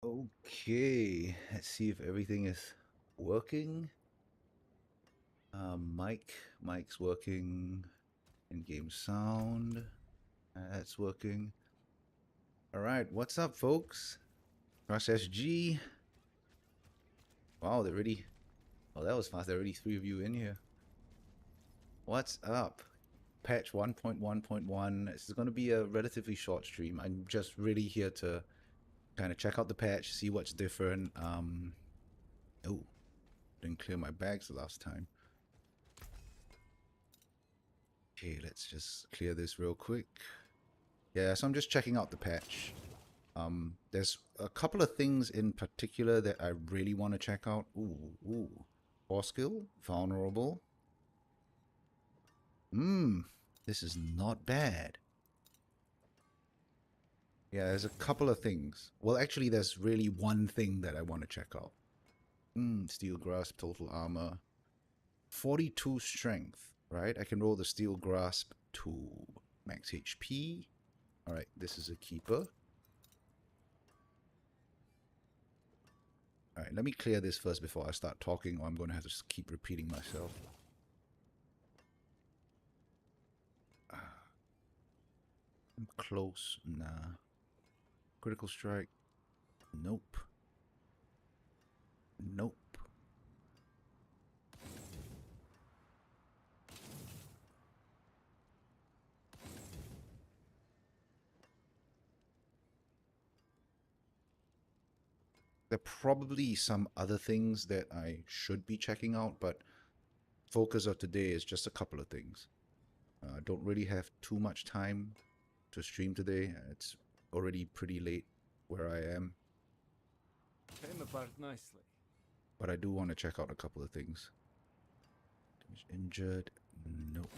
Okay, let's see if everything is working. Mic's working. In-game sound, that's working. All right, what's up, folks? Rush SG. Wow, they're already. Oh, that was fast. There are already 3 of you in here. What's up? Patch 1.1.1. This is going to be a relatively short stream. I'm just really here to kind of check out the patch, see what's different. Oh, didn't clear my bags the last time. Okay, let's just clear this real quick. Yeah, so I'm just checking out the patch. There's a couple of things in particular that I really want to check out. Ooh. Core skill, vulnerable. This is not bad. Yeah, there's a couple of things. Well, actually, there's really one thing that I want to check out. Steel grasp, total armor. 42 strength, right? I can roll the steel grasp to max HP. Alright, this is a keeper. Alright, let me clear this first before I start talking, or I'm going to have to just keep repeating myself. I'm close. Nah. Critical strike. Nope. Nope. There are probably some other things that I should be checking out, but focus of today is just a couple of things. I don't really have too much time to stream today. It's already pretty late where I am. Came apart nicely. But I do want to check out a couple of things. Injured. Nope.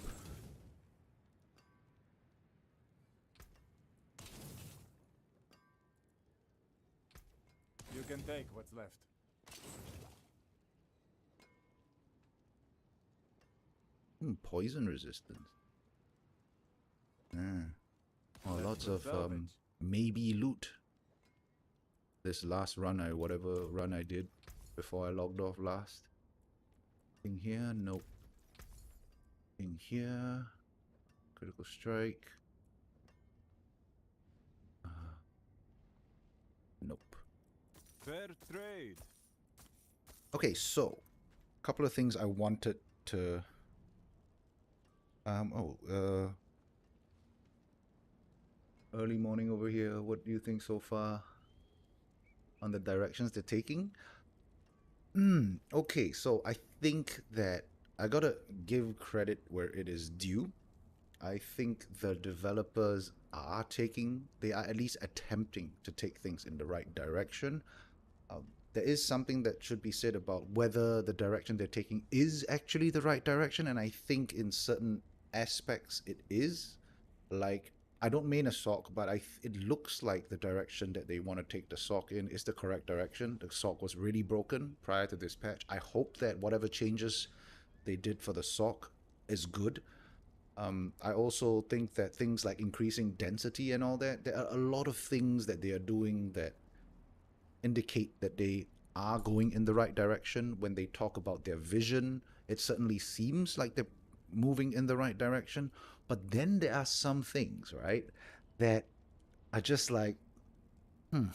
You can take what's left. Poison resistance. Oh, lots of maybe loot. This last run, whatever run I did before I logged off last. Thing here, nope. Thing here, critical strike. Nope. Fair trade. Okay, so a couple of things I wanted to. Early morning over here. What do you think so far on the directions they're taking? Okay, so I think that I gotta give credit where it is due. I think the developers they are at least attempting to take things in the right direction. There is something that should be said about whether the direction they're taking is actually the right direction, and I think in certain aspects it is. Like, I don't main a sock, but it looks like the direction that they want to take the sock in is the correct direction. The sock was really broken prior to this patch. I hope that whatever changes they did for the sock is good. I also think that things like increasing density and all that, there are a lot of things that they are doing that indicate that they are going in the right direction. When they talk about their vision, it certainly seems like they're moving in the right direction. But then there are some things, right, that are just like, I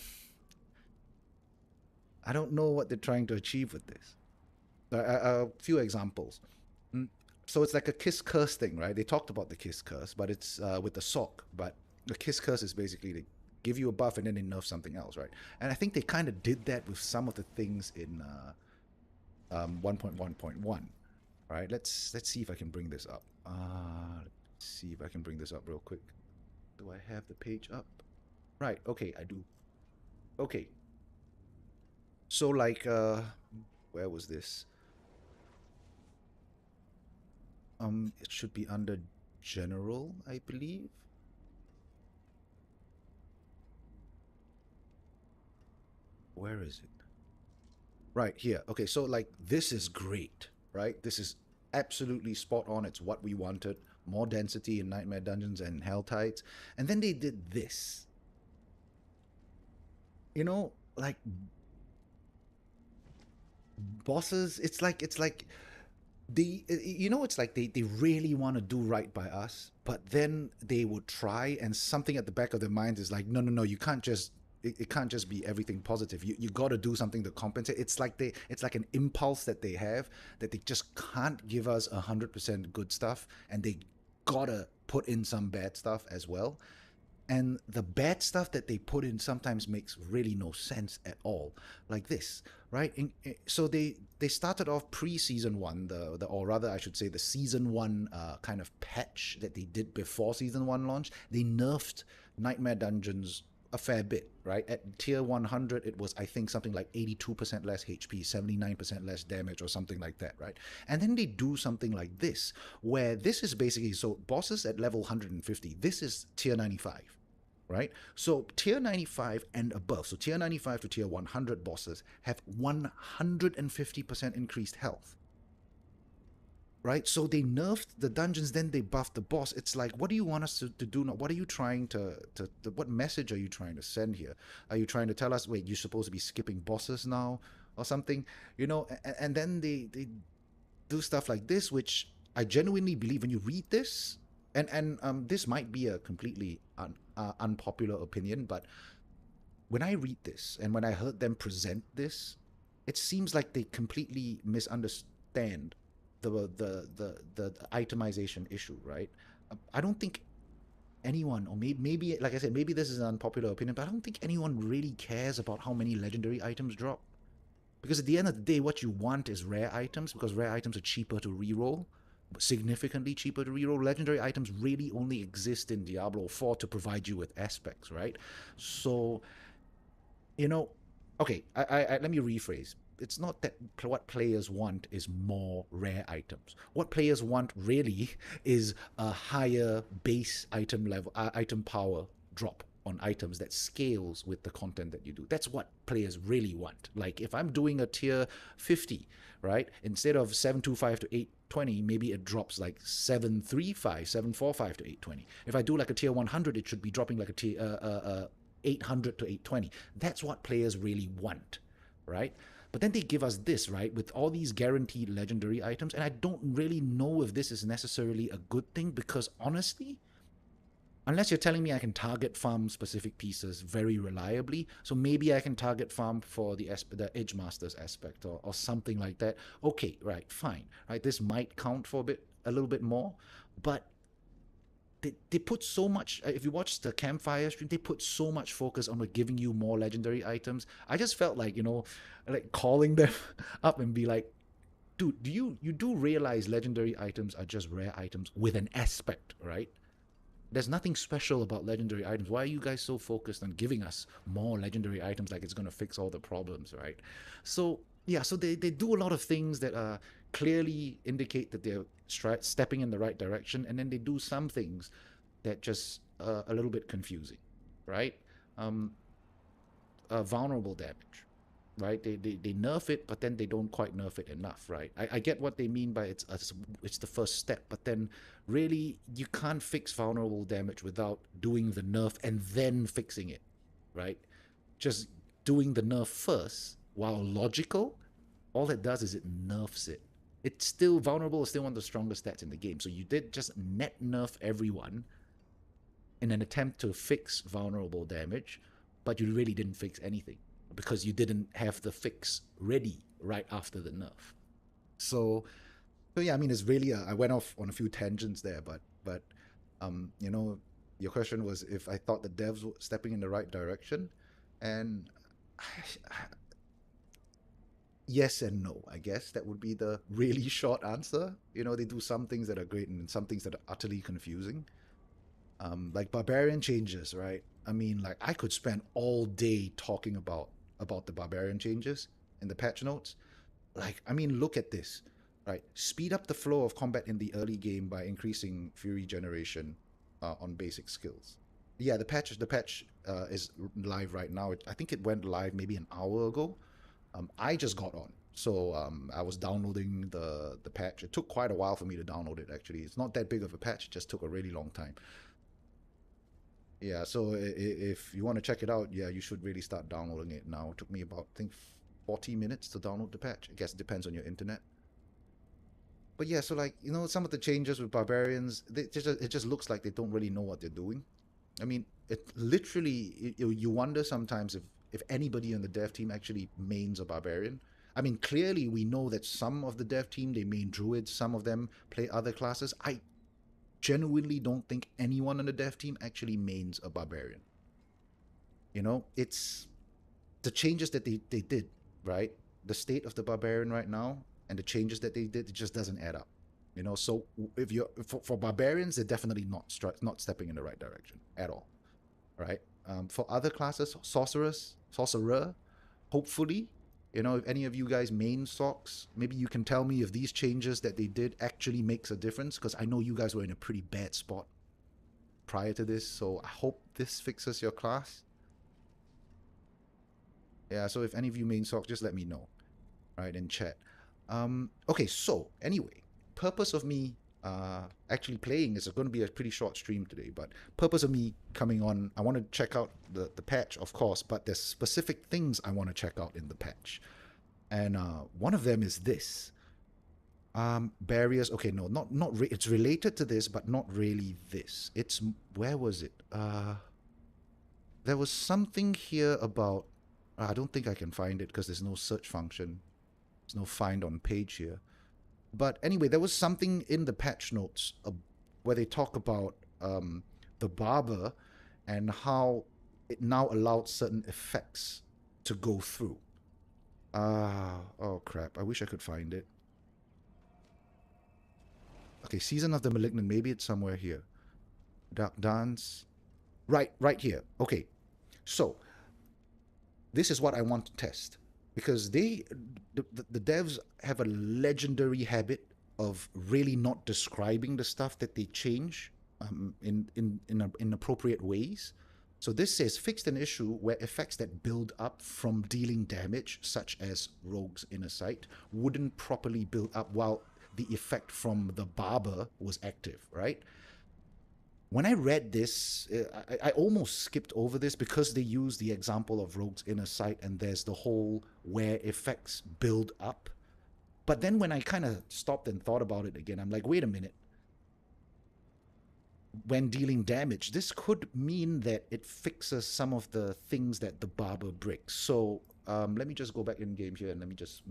don't know what they're trying to achieve with this. A few examples. So it's like a kiss curse thing, right? They talked about the kiss curse, but it's with the sock. But the kiss curse is basically they give you a buff and then they nerf something else, right? And I think they kind of did that with some of the things in 1.1.1, right? Let's see if I can bring this up. Let's see if I can bring this up real quick. Do I have the page up? Right. Okay, I do. Okay. So like, where was this? It should be under general, I believe. Where is it? Right here. Okay, so like this is great, right? This is absolutely spot on. It's what we wanted. More density in Nightmare Dungeons and Hell Tides. And then they did this. You know, like bosses. It's like they, it's like they really want to do right by us, but then they would try, and something at the back of their minds is like, no, no, no, you can't just. It can't just be everything positive. You got to do something to compensate. It's like an impulse that they have, that they just can't give us 100% good stuff, and they gotta put in some bad stuff as well. And the bad stuff that they put in sometimes makes really no sense at all, like this, right? So they started off pre-season one, the or rather I should say the season one kind of patch that they did before season one launch. They nerfed nightmare dungeons a fair bit, right? At tier 100, it was, I think, something like 82% less HP, 79% less damage, or something like that, right? And then they do something like this, where this is basically, so bosses at level 150, this is tier 95, right? So tier 95 and above, so tier 95 to tier 100 bosses have 150% increased health, right? So they nerfed the dungeons, then they buffed the boss. It's like, what do you want us to do now? What are you trying to what message are you trying to send here? Are you trying to tell us, wait, you're supposed to be skipping bosses now or something? And then they do stuff like this, which I genuinely believe when you read this, and this might be a completely unpopular opinion, but when I read this and when I heard them present this, it seems like they completely misunderstand the itemization issue, right? I don't think anyone, or maybe like I said, maybe this is an unpopular opinion, but I don't think anyone really cares about how many legendary items drop. Because at the end of the day, what you want is rare items, because rare items are cheaper to reroll, significantly cheaper to reroll. Legendary items really only exist in Diablo 4 to provide you with aspects, right? So, you know, okay, let me rephrase. It's not that what players want is more rare items. What players want really is a higher base item level, item power drop on items that scales with the content that you do. That's what players really want. Like if I'm doing a tier 50, right? Instead of 725 to 820, maybe it drops like 735, 745 to 820. If I do like a tier 100, it should be dropping like a tier 800 to 820. That's what players really want, right? But then they give us this, right, with all these guaranteed legendary items, and I don't really know if this is necessarily a good thing, because honestly, unless you're telling me I can target farm specific pieces very reliably, so maybe I can target farm for the Edge Masters aspect, or something like that. Okay, right, fine, right. This might count for a little bit more, but they put so much. If you watch the campfire stream, they put so much focus on giving you more legendary items. I just felt like, like calling them up and be like, dude, you do realize legendary items are just rare items with an aspect, right? There's nothing special about legendary items. Why are you guys so focused on giving us more legendary items like it's going to fix all the problems, right? So, yeah, so they do a lot of things that clearly indicate that they're stepping in the right direction, and then they do some things that just a little bit confusing, right? Um, Vulnerable damage, right? They nerf it, but then they don't quite nerf it enough, right? I get what they mean by it's the first step, but then really you can't fix vulnerable damage without doing the nerf and then fixing it, right? Just doing the nerf first, while logical, all it does is it nerfs it. It's still vulnerable, is still one of the strongest stats in the game. So you did just net nerf everyone in an attempt to fix vulnerable damage, but you really didn't fix anything because you didn't have the fix ready right after the nerf. So, yeah, I mean, it's really I went off on a few tangents there, but your question was if I thought the devs were stepping in the right direction, and yes and no. I guess that would be the really short answer. They do some things that are great and some things that are utterly confusing. Like Barbarian changes, right? I mean, like I could spend all day talking about the Barbarian changes in the patch notes. Like, I mean, look at this, right? Speed up the flow of combat in the early game by increasing Fury generation on basic skills. Yeah, the patch is live right now. I think it went live maybe an hour ago. I just got on, so I was downloading the patch. It took quite a while for me to download it. Actually, it's not that big of a patch. It just took a really long time. Yeah, so if you want to check it out, yeah, you should really start downloading it now. It took me about, I think, 40 minutes to download the patch. I guess it depends on your internet. But yeah, so like, some of the changes with barbarians, it just looks like they don't really know what they're doing. I mean, it literally, you wonder sometimes if anybody on the dev team actually mains a barbarian. I mean, clearly we know that some of the dev team, they main druids, some of them play other classes. I genuinely don't think anyone on the dev team actually mains a barbarian. It's the changes that they did, right? The state of the barbarian right now and the changes that they did, it just doesn't add up. So if you're for barbarians, they're definitely not stepping in the right direction at all, right? For other classes, sorcerer, hopefully, if any of you guys main socks, maybe you can tell me if these changes that they did actually makes a difference, because I know you guys were in a pretty bad spot prior to this, so I hope this fixes your class. Yeah, so if any of you main socks, just let me know, right, in chat. Okay, so anyway, purpose of me actually playing is going to be a pretty short stream today, but purpose of me coming on, I want to check out the patch, of course, but there's specific things I want to check out in the patch. And one of them is this. Barriers, okay, no, it's related to this, but not really this. It's, where was it? There was something here about, I don't think I can find it because there's no search function. There's no find on page here. But anyway, there was something in the patch notes where they talk about the Barber and how it now allowed certain effects to go through. Oh crap, I wish I could find it. Okay, Season of the Malignant, maybe it's somewhere here. Dark Dance. Right here. Okay, so this is what I want to test. Because the devs have a legendary habit of really not describing the stuff that they change in appropriate ways. So this says, fixed an issue where effects that build up from dealing damage, such as Rogue's Inner Sight, wouldn't properly build up while the effect from the Barber was active, right? When I read this, I almost skipped over this because they use the example of Rogue's Inner Sight and there's the whole where effects build up. But then when I kind of stopped and thought about it again, I'm like, wait a minute. When dealing damage, this could mean that it fixes some of the things that the Barber breaks. So let me just go back in game here and let me just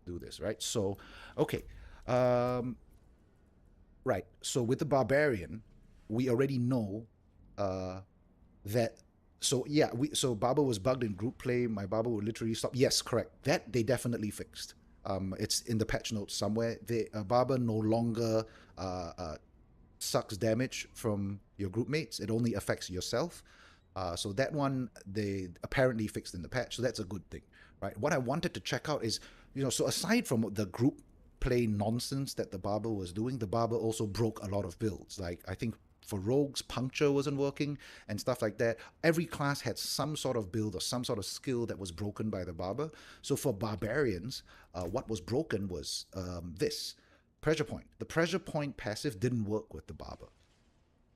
do this, right? So, okay. Right. So with the Barbarian, we already know that. So yeah, so Barber was bugged in group play. My Barber would literally stop. Yes, correct. That they definitely fixed. It's in the patch notes somewhere. The Barber no longer sucks damage from your group mates. It only affects yourself. So that one they apparently fixed in the patch. So that's a good thing, right? What I wanted to check out is, so aside from the group play nonsense that the Barber was doing, the Barber also broke a lot of builds. Like, I think for rogues, puncture wasn't working and stuff like that. Every class had some sort of build or some sort of skill that was broken by the Barber. So for barbarians, what was broken was this pressure point. The pressure point passive didn't work with the Barber.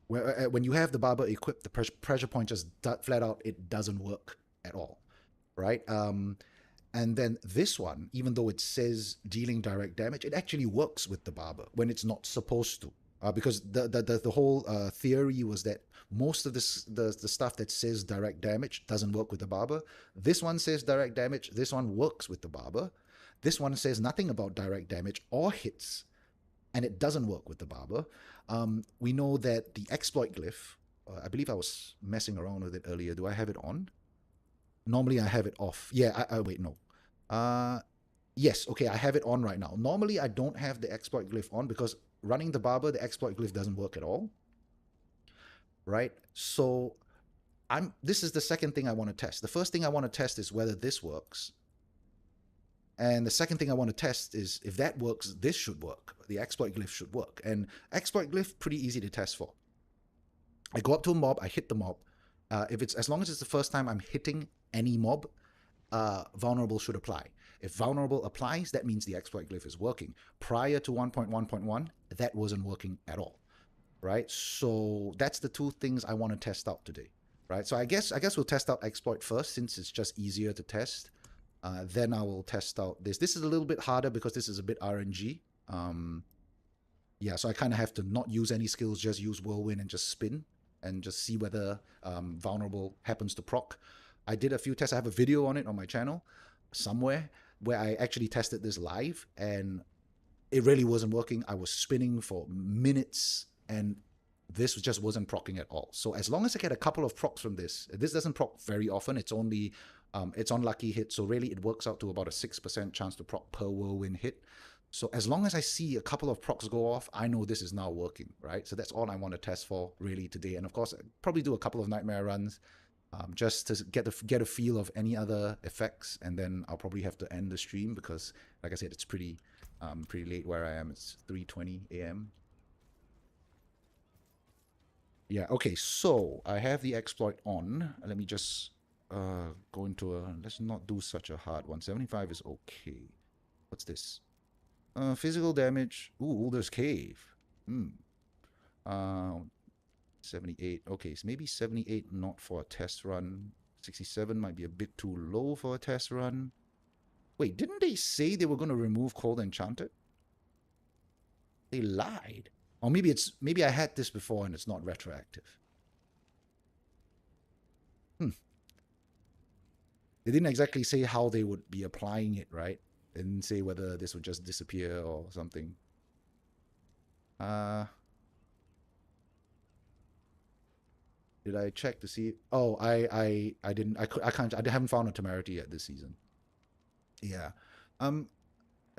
When you have the Barber equipped, the pressure point just flat out, it doesn't work at all, right? And then this one, even though it says dealing direct damage, it actually works with the Barber when it's not supposed to. Because the whole theory was that most of the stuff that says direct damage doesn't work with the Barber. This one says direct damage. This one works with the Barber. This one says nothing about direct damage or hits, and it doesn't work with the Barber. We know that the exploit glyph, I believe I was messing around with it earlier. Do I have it on? Normally I have it off. Yeah, wait, no. Yes, okay, I have it on right now. Normally I don't have the exploit glyph on because running the Barber, the exploit glyph doesn't work at all, right? So this is the second thing I want to test. The first thing I want to test is whether this works. And the second thing I want to test is if that works, this should work. The exploit glyph should work. And exploit glyph, pretty easy to test for. I go up to a mob, I hit the mob. As long as it's the first time I'm hitting any mob, vulnerable should apply. If vulnerable applies, that means the exploit glyph is working. Prior to 1.1.1, that wasn't working at all, right? So that's the two things I want to test out today, right? So I guess we'll test out exploit first since it's just easier to test. Then I will test out this. This is a little bit harder because this is a bit RNG. Yeah, so I kind of have to not use any skills, just use whirlwind and just spin and just see whether vulnerable happens to proc. I did a few tests. I have a video on it on my channel somewhere where I actually tested this live, and it really wasn't working. I was spinning for minutes, and this just wasn't proccing at all. So as long as I get a couple of procs from this doesn't proc very often. It's only it's on lucky hit, so really it works out to about a 6% chance to proc per whirlwind hit. So as long as I see a couple of procs go off, I know this is now working, right? So that's all I want to test for really today. And of course, I'll probably do a couple of nightmare runs just to get a feel of any other effects, and then I'll probably have to end the stream because, like I said, it's pretty late where I am. It's 3:20 a.m. Yeah, okay, so I have the exploit on. Let me just go into a... Let's not do such a hard one. 75 is okay. What's this? Physical damage. Ooh, there's cave. 78. Okay, so maybe 78 not for a test run. 67 might be a bit too low for a test run. Wait, didn't they say they were going to remove Cold Enchanted? They lied. Or maybe I had this before and it's not retroactive. They didn't exactly say how they would be applying it, right? They didn't say whether this would just disappear or something. Did I check to see? Oh, I didn't. I haven't found a temerity yet this season. Yeah. I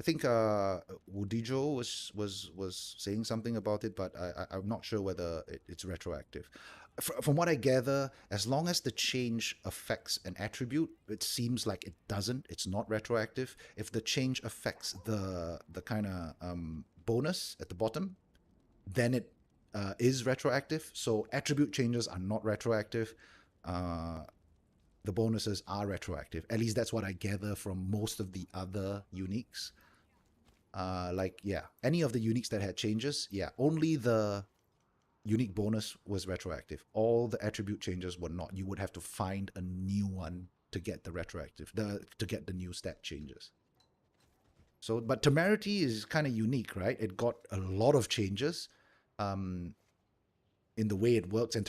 think Wudijo was saying something about it, but I'm not sure whether it's retroactive. From what I gather, as long as the change affects an attribute, it seems like it doesn't. It's not retroactive. If the change affects the kind of bonus at the bottom, then it is retroactive. So attribute changes are not retroactive. The bonuses are retroactive. At least that's what I gather from most of the other uniques. Like, yeah, any of the uniques that had changes, yeah, only the unique bonus was retroactive. All the attribute changes were not. You would have to find a new one to get the retroactive, to get the new stat changes. So, but temerity is kind of unique, right? It got a lot of changes in the way it works, and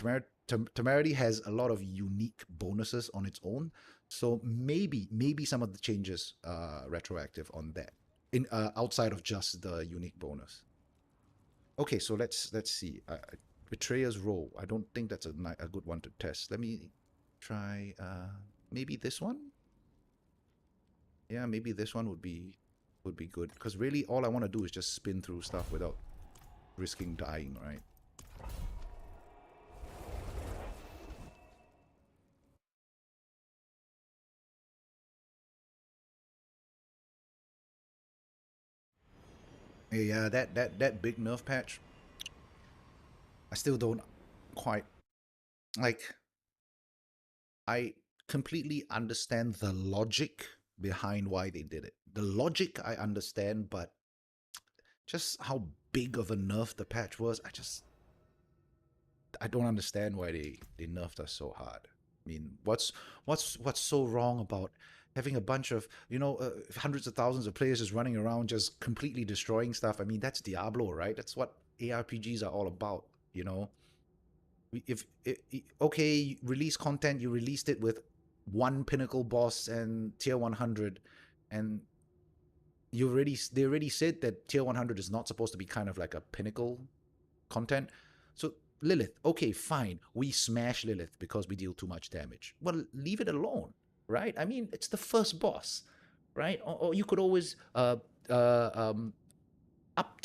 temerity has a lot of unique bonuses on its own. So maybe some of the changes are retroactive on that, in outside of just the unique bonus. Okay, so let's see. Betrayer's Role. I don't think that's a good one to test. Let me try maybe this one. Yeah, maybe this one would be good, because really all I want to do is just spin through stuff without risking dying, right? Yeah, that big nerf patch, I still don't quite like. I completely understand the logic behind why they did it. The logic I understand, but just how big of a nerf the patch was, I don't understand why they nerfed us so hard. I mean, what's so wrong about having a bunch of, hundreds of thousands of players just running around just completely destroying stuff? I mean, that's Diablo, right? That's what ARPGs are all about, you know? Okay, release content, you released it with one pinnacle boss and tier 100, and they already said that tier 100 is not supposed to be kind of like a pinnacle content. So Lilith, okay, fine, we smash Lilith because we deal too much damage. Well, leave it alone, right? I mean, it's the first boss, right? Or you could always uptune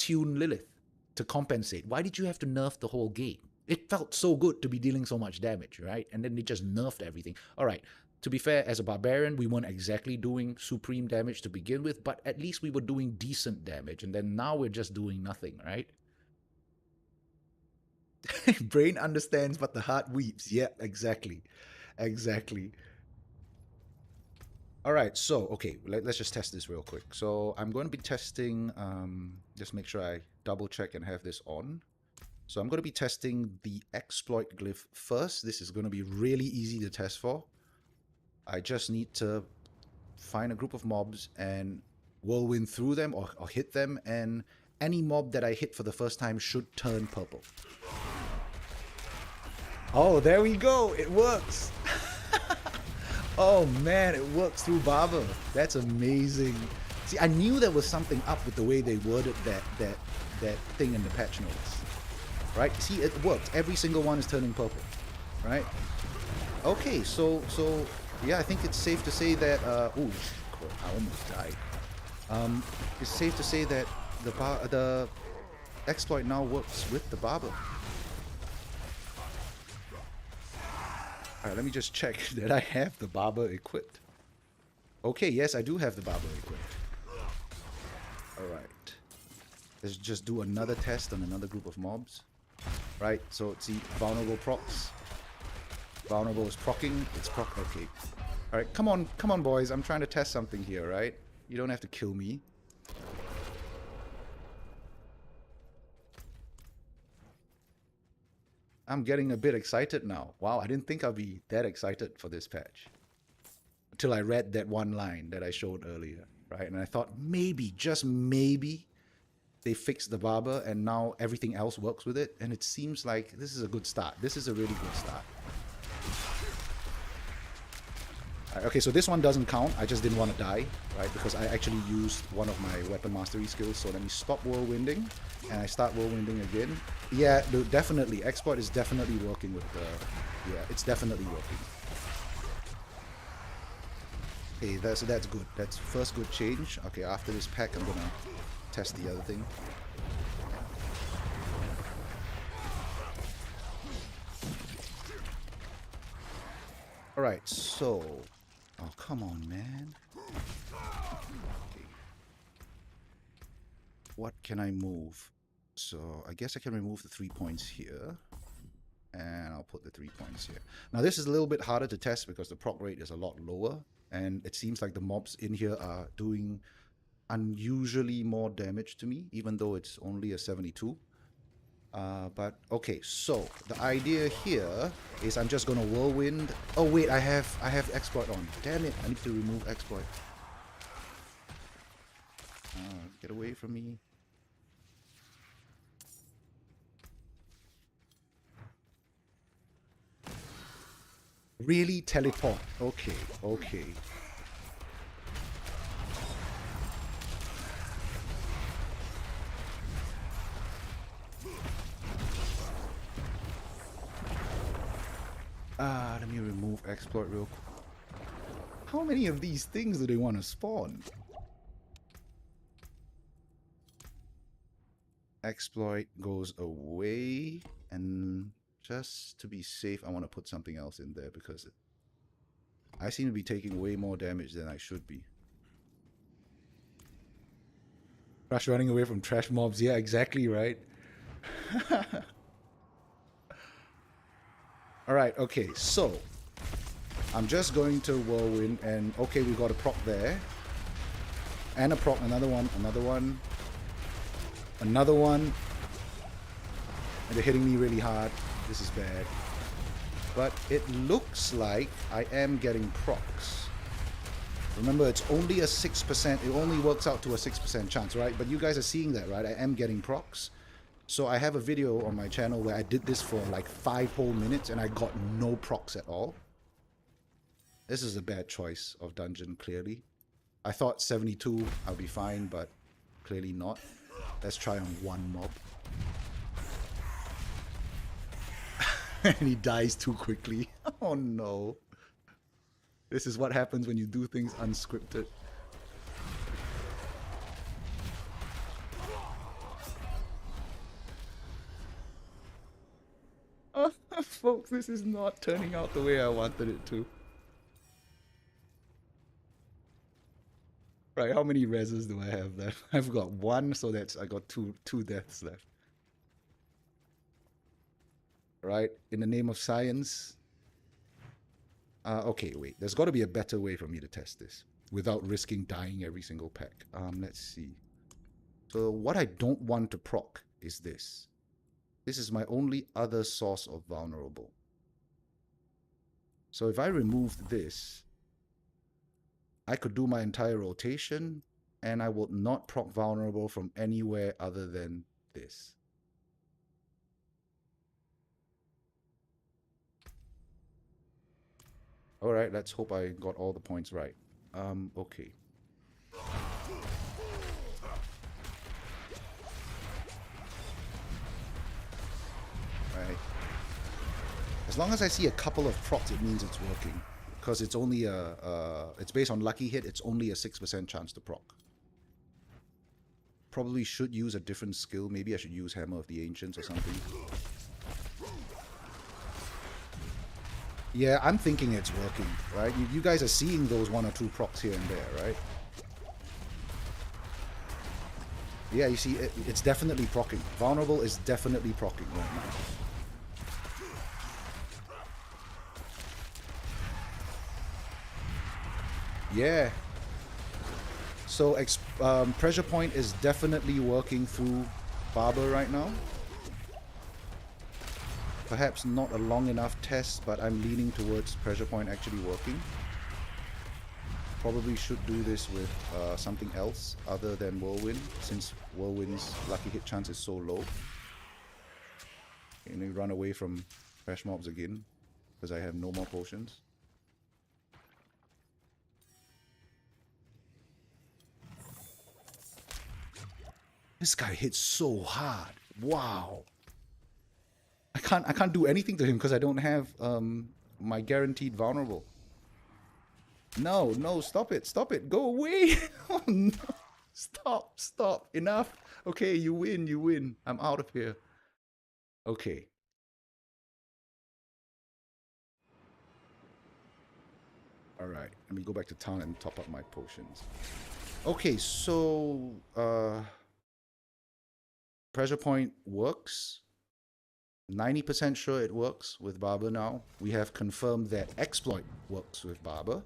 Lilith to compensate. Why did you have to nerf the whole game? It felt so good to be dealing so much damage, right? And then they just nerfed everything. All right, to be fair, as a barbarian, we weren't exactly doing supreme damage to begin with, but at least we were doing decent damage, and then now we're just doing nothing, right? Brain understands, but the heart weeps. Yeah, exactly. Exactly. All right, so, okay, let's just test this real quick. So I'm going to be testing, just make sure I double check and have this on. So I'm going to be testing the exploit glyph first. This is going to be really easy to test for. I just need to find a group of mobs and whirlwind through them or hit them, and any mob that I hit for the first time should turn purple. Oh, there we go. It works. Oh man, it works through Barber. That's amazing. See, I knew there was something up with the way they worded that thing in the patch notes. Right? See, it worked. Every single one is turning purple. Right? Okay, so yeah, I think it's safe to say that ooh, I almost died. It's safe to say that the exploit now works with the Barber. Alright, let me just check that I have the Barber equipped. Okay, yes, I do have the Barber equipped. Alright. Let's just do another test on another group of mobs. Right, so see, vulnerable procs. Vulnerable is procking, it's proc, okay. Alright, come on boys, I'm trying to test something here, right? You don't have to kill me. I'm getting a bit excited now. Wow, I didn't think I'd be that excited for this patch. Until I read that one line that I showed earlier, right? And I thought maybe, just maybe, they fixed the Barber and now everything else works with it. And it seems like this is a good start. This is a really good start. Okay, so this one doesn't count. I just didn't want to die, right? Because I actually used one of my weapon mastery skills. So let me stop whirlwinding and I start whirlwinding again. Yeah, definitely. Exploit is definitely working with the... Yeah, it's definitely working. Okay, that's good. That's first good change. Okay, after this pack, I'm gonna test the other thing. Alright, so... Oh, come on, man. Okay. What can I move? So, I guess I can remove the 3 points here. And I'll put the 3 points here. Now, this is a little bit harder to test because the proc rate is a lot lower. And it seems like the mobs in here are doing unusually more damage to me, even though it's only a 72. But okay, so the idea here is I'm just gonna whirlwind. Oh wait, I have exploit on. Damn it! I need to remove exploit. Get away from me. Really teleport? Okay, okay. Let me remove exploit real quick. How many of these things do they want to spawn? Exploit goes away, and just to be safe, I want to put something else in there because I seem to be taking way more damage than I should be. Rush running away from trash mobs. Yeah, exactly right. Alright, okay, so I'm just going to whirlwind and okay, we got a proc there. And a proc, another one, another one. Another one. And they're hitting me really hard. This is bad. But it looks like I am getting procs. Remember, it's only a 6%. It only works out to a 6% chance, right? But you guys are seeing that, right? I am getting procs. So I have a video on my channel where I did this for like 5 whole minutes and I got no procs at all. This is a bad choice of dungeon, clearly. I thought 72, I'll be fine, but clearly not. Let's try on one mob. And he dies too quickly. Oh no. This is what happens when you do things unscripted. Folks, this is not turning out the way I wanted it to. Right, how many reses do I have left? I've got 1, so that's I got two deaths left. Right, in the name of science. Okay, wait. There's got to be a better way for me to test this without risking dying every single pack. Let's see. So what I don't want to proc is this. This is my only other source of vulnerable. So if I removed this, I could do my entire rotation, and I will not proc vulnerable from anywhere other than this. All right, let's hope I got all the points right. Okay. Right. As long as I see a couple of procs, it means it's working. Because it's only it's based on lucky hit, it's only a 6% chance to proc. Probably should use a different skill. Maybe I should use Hammer of the Ancients or something. Yeah, I'm thinking it's working, right? You guys are seeing those 1 or 2 procs here and there, right? Yeah, you see, it's definitely proccing. Vulnerable is definitely proccing right now. Yeah. So pressure point is definitely working through Barber right now. Perhaps not a long enough test, but I'm leaning towards pressure point actually working. Probably should do this with something else other than Whirlwind, since Whirlwind's lucky hit chance is so low. And you run away from Crash Mobs again, because I have no more potions. This guy hits so hard. Wow. I can't do anything to him because I don't have my guaranteed vulnerable. No, stop it, go away. Oh no. Stop, enough. Okay, you win, I'm out of here. Okay. Alright, let me go back to town and top up my potions. Okay, so pressure point works. 90% sure it works with Barber now. We have confirmed that exploit works with Barber.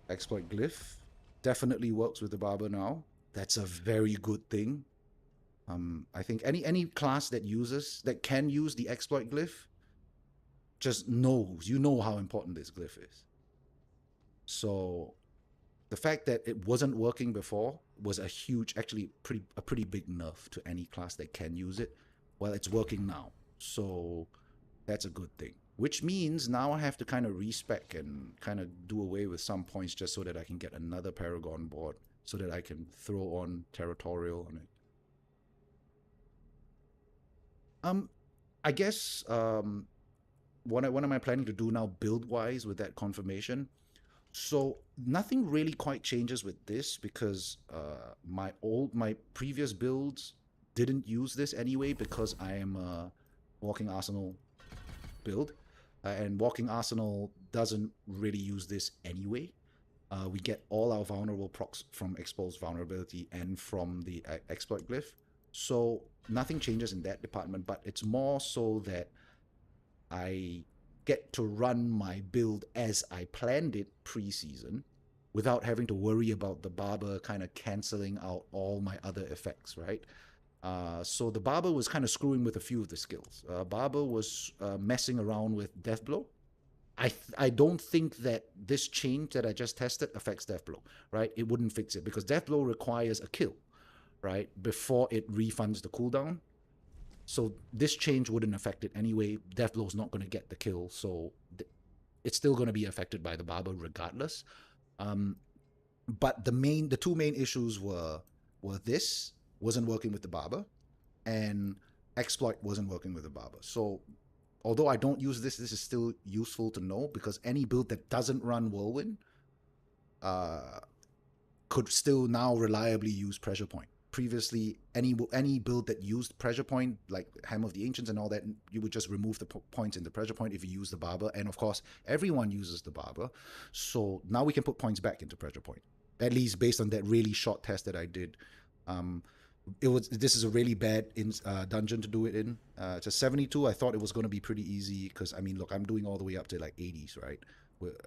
Exploit glyph definitely works with the Barber now. That's a very good thing. I think any class that can use the exploit glyph just knows, you know how important this glyph is. So the fact that it wasn't working before was a huge, actually a pretty big nerf to any class that can use it. Well, it's working now, so that's a good thing. Which means now I have to kind of respec and kind of do away with some points just so that I can get another Paragon board, so that I can throw on Territorial on it. I guess what am I planning to do now build-wise with that confirmation? So nothing really quite changes with this because my previous builds didn't use this anyway because I am a Walking Arsenal build, and Walking Arsenal doesn't really use this anyway. We get all our vulnerable procs from Exposed Vulnerability and from the Exploit Glyph, so nothing changes in that department, but it's more so that I get to run my build as I planned it pre-season without having to worry about the Barber kind of cancelling out all my other effects, right? So the Barber was kind of screwing with a few of the skills. Barber was messing around with Death Blow. I don't think that this change that I just tested affects Death Blow, right? It wouldn't fix it because Death Blow requires a kill, right? Before it refunds the cooldown. So this change wouldn't affect it anyway. Death Blow's not going to get the kill, so it's still going to be affected by the Barber regardless. But the two main issues were this wasn't working with the Barber, and Exploit wasn't working with the Barber. So although I don't use this is still useful to know because any build that doesn't run Whirlwind could still now reliably use Pressure Point. Previously, any build that used Pressure Point, like Hammer of the Ancients and all that, you would just remove the points in the Pressure Point if you use the Barber. And of course, everyone uses the Barber. So now we can put points back into Pressure Point, at least based on that really short test that I did. This is a really bad dungeon to do it in. It's a 72. I thought it was going to be pretty easy because, I mean, look, I'm doing all the way up to like 80s, right?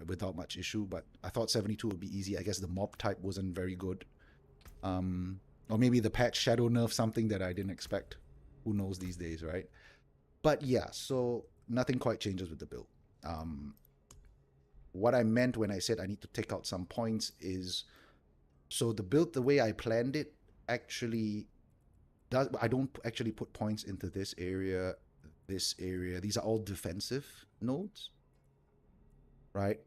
Without much issue, but I thought 72 would be easy. I guess the mob type wasn't very good. Or maybe the patch shadow nerf something that I didn't expect. Who knows these days, right? But yeah, so nothing quite changes with the build. What I meant when I said I need to take out some points is, so the build, the way I planned it, actually does, I don't actually put points into this area, this area. These are all defensive nodes, right?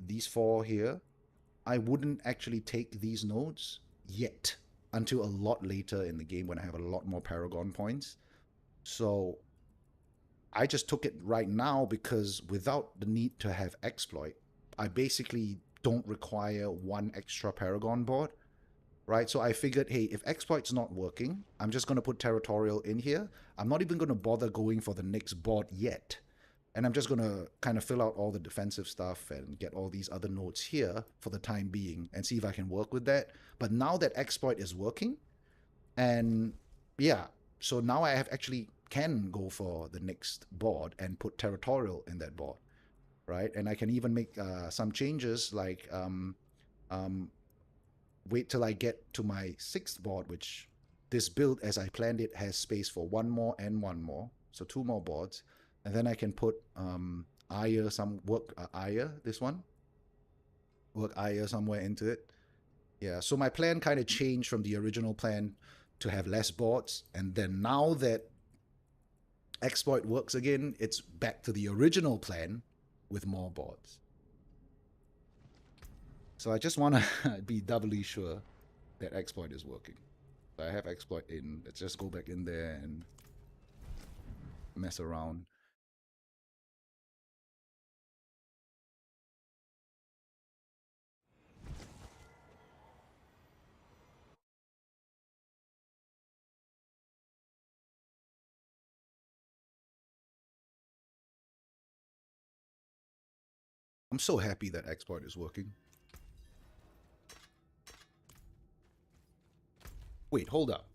These four here, I wouldn't actually take these nodes yet until a lot later in the game when I have a lot more Paragon points. So I just took it right now because without the need to have exploit, I basically don't require one extra Paragon board, right? So I figured, hey, if exploit's not working, I'm just going to put territorial in here. I'm not even going to bother going for the next board yet. And I'm just going to kind of fill out all the defensive stuff and get all these other nodes here for the time being and see if I can work with that. But now that exploit is working, and yeah, so now I have actually can go for the next board and put territorial in that board, right? And I can even make some changes like wait till I get to my 6th board, which this build as I planned it has space for one more and one more, so 2 more boards. And then I can put Aya, some work Aya, this one. Work Aya somewhere into it. Yeah, so my plan kind of changed from the original plan to have less boards. And then now that exploit works again, it's back to the original plan with more boards. So I just want to be doubly sure that exploit is working. So I have exploit in. Let's just go back in there and mess around. I'm so happy that exploit is working. Wait, hold up.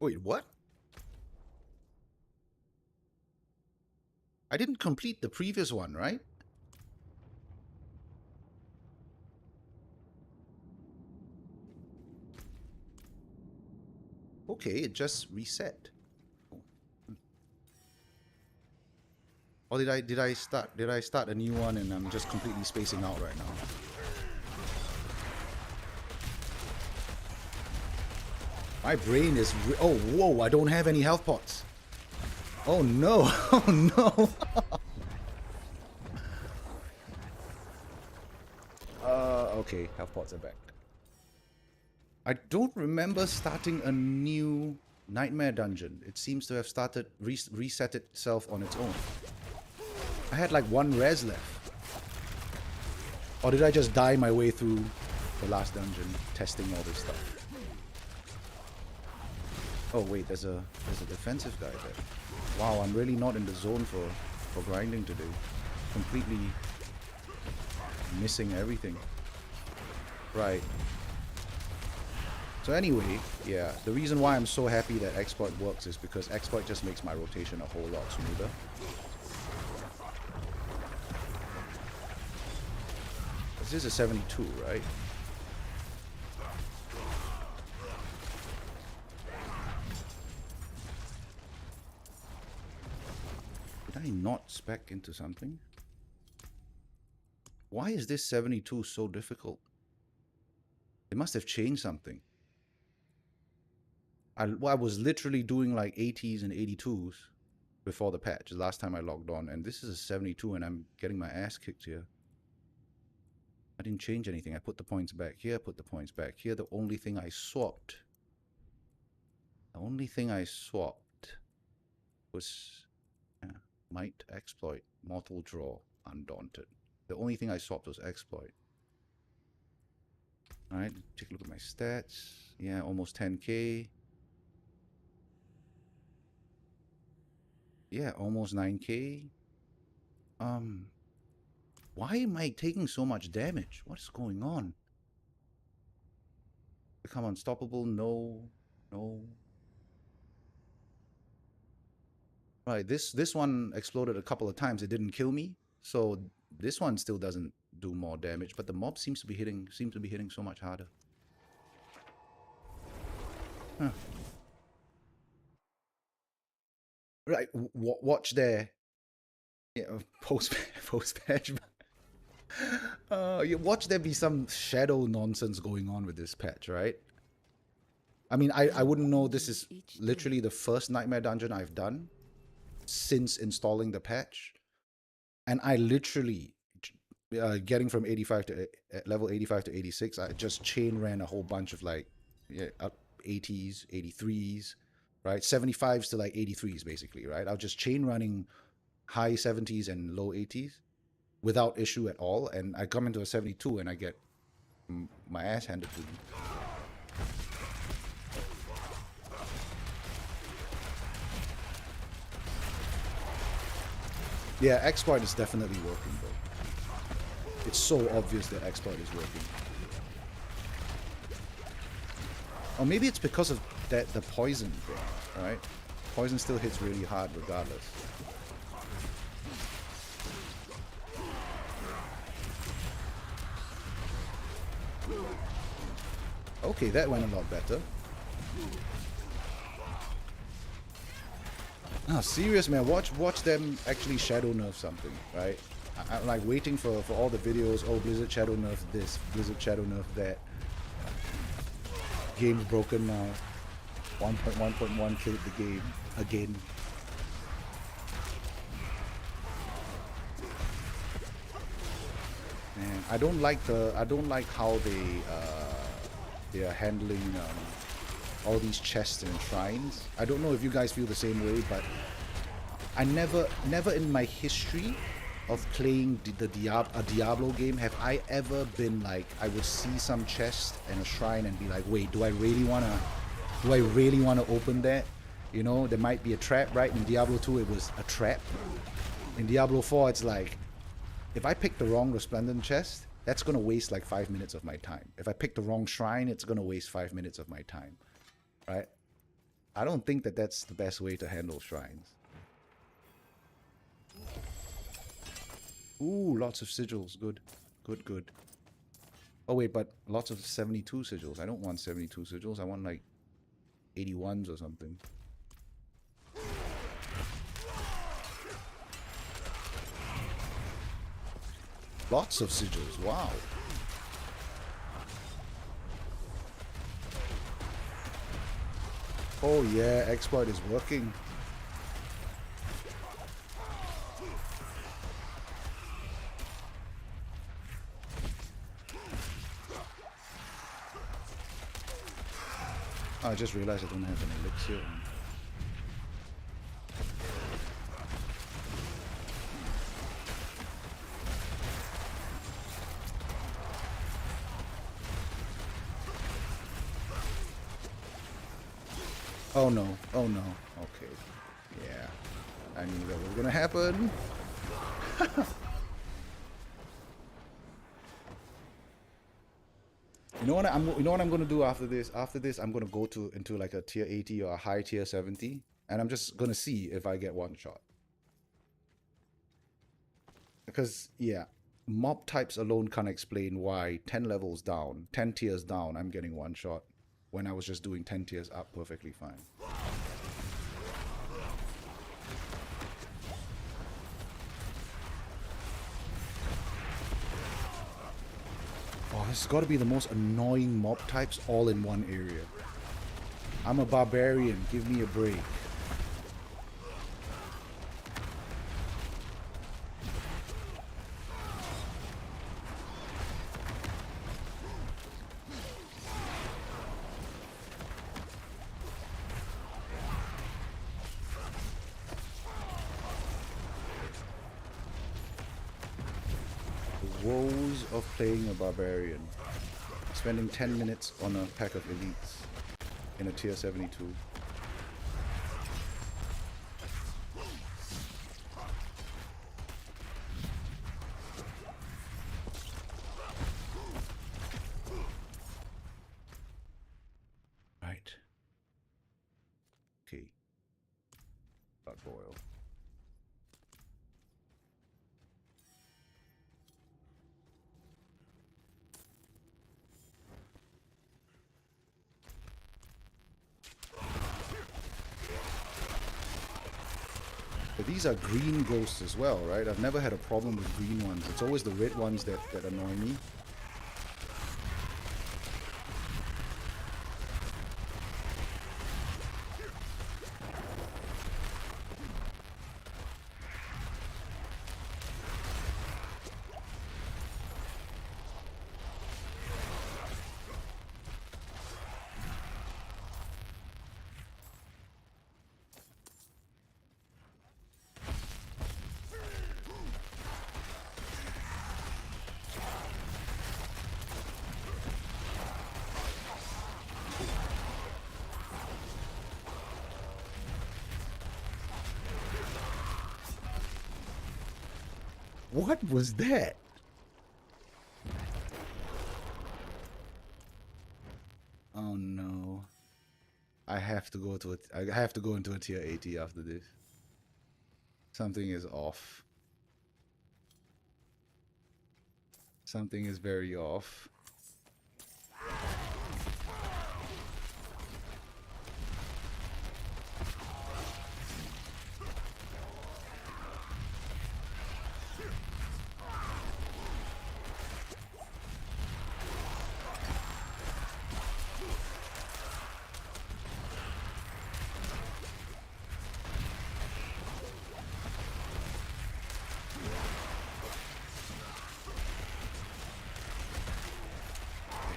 Wait, what? I didn't complete the previous one, right? Okay, it just reset. Or did I start a new one and I'm just completely spacing out right now? My brain is oh whoa, I don't have any health pots. Oh no. Oh no. Okay, health pots are back. I don't remember starting a new nightmare dungeon. It seems to have started reset itself on its own. I had like 1 res left. Or did I just die my way through the last dungeon testing all this stuff? Oh wait, there's a defensive guy there. Wow, I'm really not in the zone for grinding today. Completely missing everything. Right. So anyway, yeah, the reason why I'm so happy that exploit works is because exploit just makes my rotation a whole lot smoother. This is a 72, right? Did I not spec into something? Why is this 72 so difficult? It must have changed something. I was literally doing like 80s and 82s before the patch, the last time I logged on, and this is a 72 and I'm getting my ass kicked here. I didn't change anything. I put the points back here, put the points back here. The only thing I swapped was might, exploit, mortal draw, undaunted. The only thing I swapped was exploit. Alright, take a look at my stats. Yeah, almost 10k. Yeah, almost 9k. Why am I taking so much damage? What is going on? Become unstoppable? No. No. Right, this one exploded a couple of times. It didn't kill me. So this one still doesn't do more damage, but the mob seems to be hitting so much harder. Right, watch there. Yeah, post patch. You watch there be some shadow nonsense going on with this patch, right? I mean, I wouldn't know. This is literally the first Nightmare Dungeon I've done since installing the patch, and I literally getting from 85 to level 85 to 86. I just chain ran a whole bunch of like up 80s, 83s, right? 75s to like 83s basically, right? I was just chain running high 70s and low 80s without issue at all, and I come into a 72 and I get my ass handed to me. Yeah, exploit is definitely working though. It's so obvious that exploit is working. Or maybe it's because of that the poison thing, right? Poison still hits really hard regardless. Okay, that went a lot better. Ah, serious man, watch them actually shadow nerf something, right? I'm like waiting for all the videos. Oh, Blizzard shadow nerf this, Blizzard shadow nerf that. Game's broken now. 1.1.1 killed the game again. Man, I don't like how they are handling all these chests and shrines. I don't know if you guys feel the same way, but I never in my history of playing a Diablo game have I ever been like, I would see some chest and a shrine and be like, wait, do I really wanna open that? You know, there might be a trap, right? In Diablo 2 it was a trap. In Diablo 4 it's like, if I pick the wrong Resplendent chest, that's gonna waste like 5 minutes of my time. If I pick the wrong shrine, it's gonna waste 5 minutes of my time. Right? I don't think that that's the best way to handle shrines. Ooh, lots of sigils. Good. Good, good. Oh, wait, but lots of 72 sigils. I don't want 72 sigils. I want, like, 81s or something. Lots of sigils. Wow. Oh, yeah. Exploit is working. I just realized I don't have an elixir. Oh no, oh no. Okay. Yeah. I knew that was gonna happen. You know what I'm gonna do after this? After this, I'm gonna go into like a tier 80 or a high tier 70, and I'm just gonna see if I get one shot. Because yeah, mob types alone can't explain why 10 levels down, 10 tiers down, I'm getting one shot when I was just doing 10 tiers up perfectly fine. Oh, this has got to be the most annoying mob types all in one area. I'm a barbarian. Give me a break. The woes of playing a barbarian. Spending 10 minutes on a pack of elites in a tier 72. Right. Okay. Blood boil. But these are green ghosts as well, right? I've never had a problem with green ones. It's always the red ones that annoy me. What was that? Oh no. I have to go to I have to go into a tier 80 after this. Something is off. Something is very off.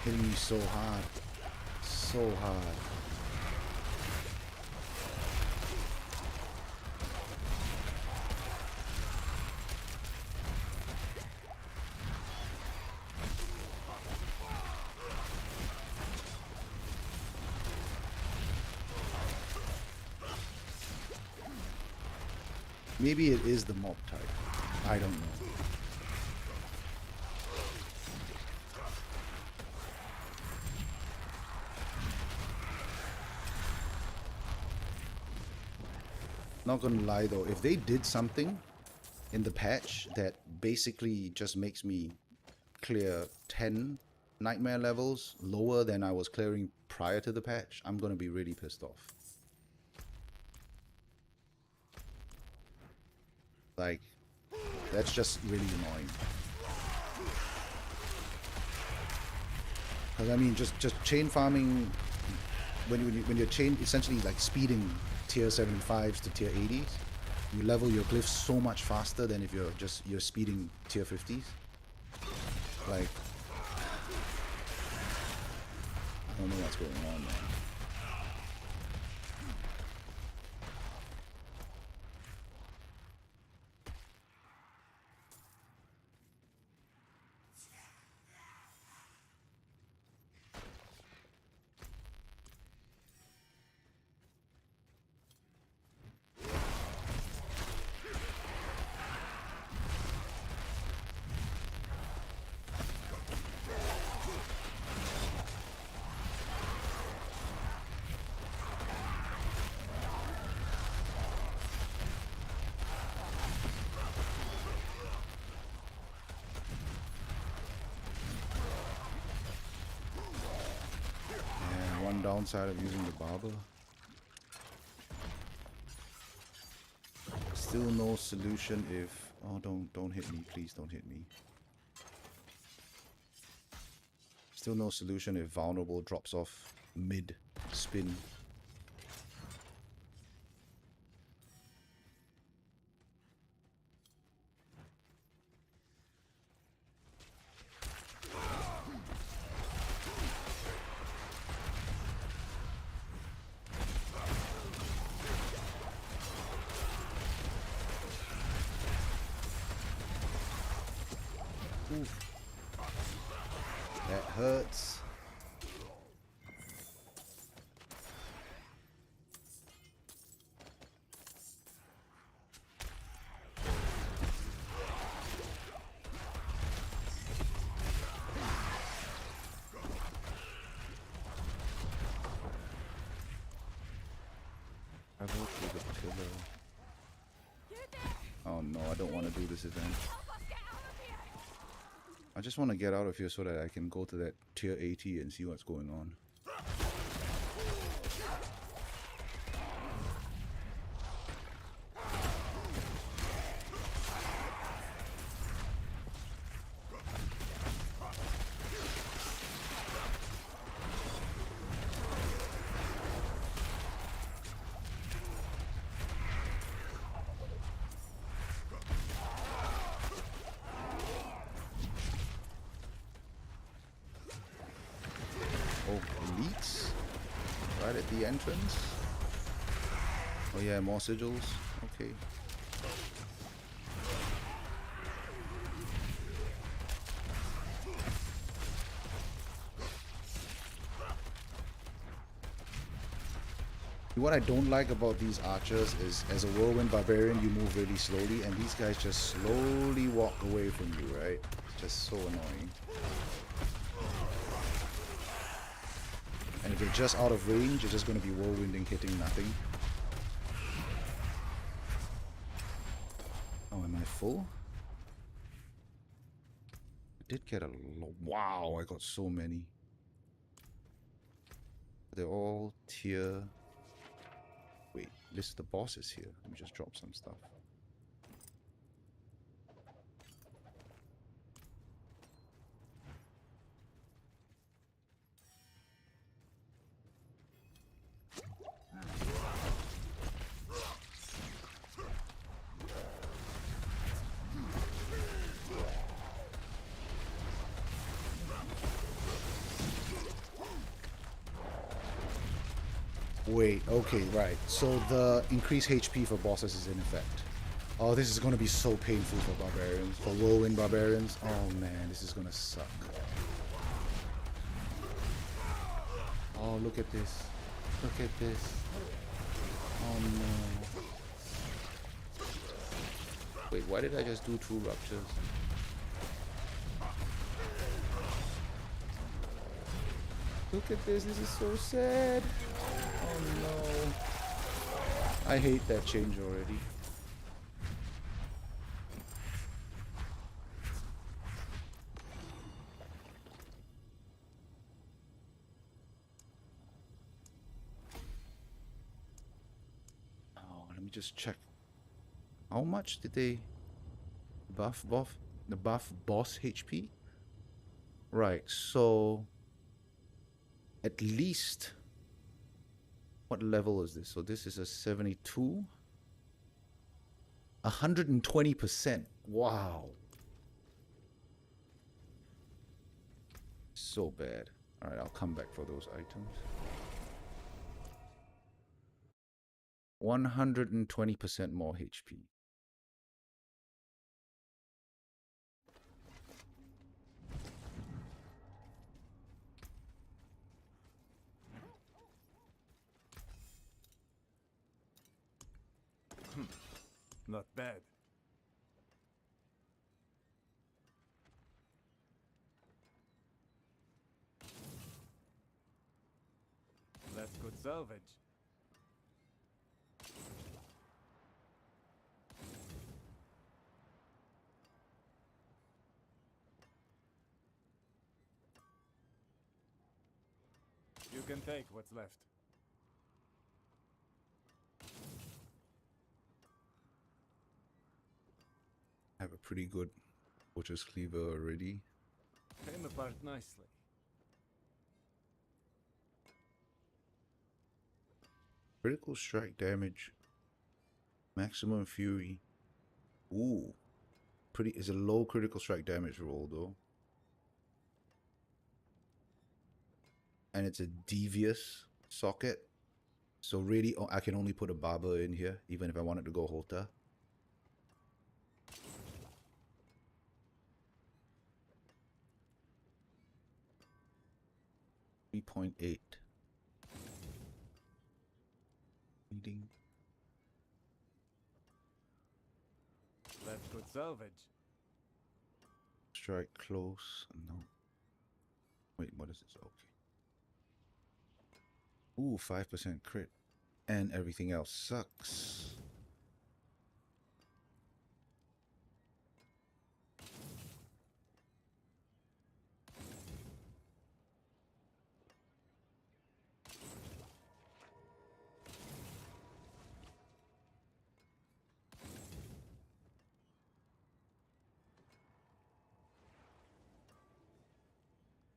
Hitting me so hard. So hard. Maybe it is the mob type. I don't know. Not gonna lie though, if they did something in the patch that basically just makes me clear 10 nightmare levels lower than I was clearing prior to the patch, I'm gonna be really pissed off. Like, that's just really annoying. Because I mean, just chain farming, when you're chain essentially like speeding tier 75s to tier 80s, you level your glyphs so much faster than if you're speeding tier 50s. Like, I don't know what's going on, man. Downside of using the Barber. Still no solution if... Oh, don't hit me. Please don't hit me. Still no solution if Vulnerable drops off mid-spin. That hurts. I go through the pillow. Oh no, I don't want to do this event. I just want to get out of here so that I can go to that tier 80 and see what's going on. elites right at the entrance. Oh yeah, more sigils. Okay. What I don't like about these archers is, as a whirlwind barbarian, you move really slowly, and these guys just slowly walk away from you, right? It's just so annoying. And if you're just out of range, you're just going to be whirlwinding, hitting nothing. Oh, am I full? I did get a lot. Wow, I got so many. They're all tier... Wait, list the bosses here. Let me just drop some stuff. Wait, okay, right. So the increased HP for bosses is in effect. Oh, this is going to be so painful for barbarians, for whirlwind barbarians. Oh man, this is going to suck. Oh, look at this. Look at this. Oh no. Wait, why did I just do 2 ruptures? Look at this is so sad. Oh no. I hate that change already. Oh, let me just check. How much did they buff the buff boss HP? Right, so at least, what level is this? So this is a 72. 120%. Wow. So bad. Alright, I'll come back for those items. 120% more HP. Not bad. That's good salvage. You can take what's left. I have a pretty good Butcher's Cleaver already. Came apart nicely. Critical strike damage. Maximum fury. Ooh. It's a low critical strike damage roll though. And it's a devious socket. So really, I can only put a Barber in here, even if I wanted to go Hota. .8. Reading. That's good salvage. Strike close. No. Wait, what is this? Okay. Ooh, 5% crit. And everything else sucks.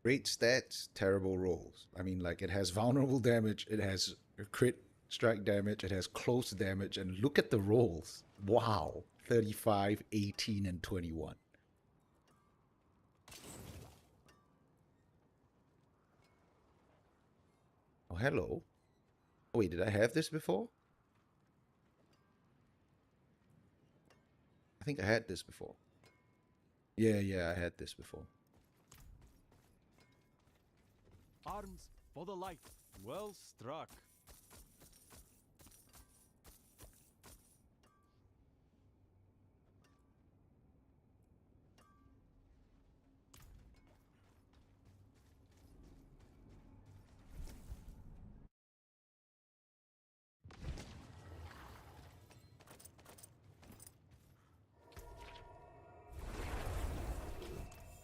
Great stats, terrible rolls. I mean, like, it has vulnerable damage, it has crit strike damage, it has close damage, and look at the rolls. Wow. 35, 18, and 21. Oh, hello. Oh, wait, did I have this before? I think I had this before. Yeah, I had this before. Arms for the light. Well struck.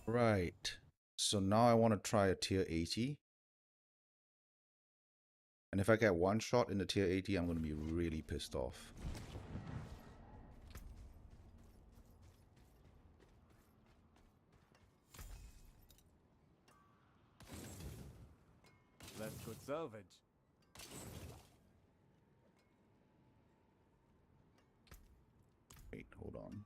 Right. So now I want to try a tier 80. And if I get one shot in the tier 80, I'm going to be really pissed off. That's good salvage. Wait, hold on.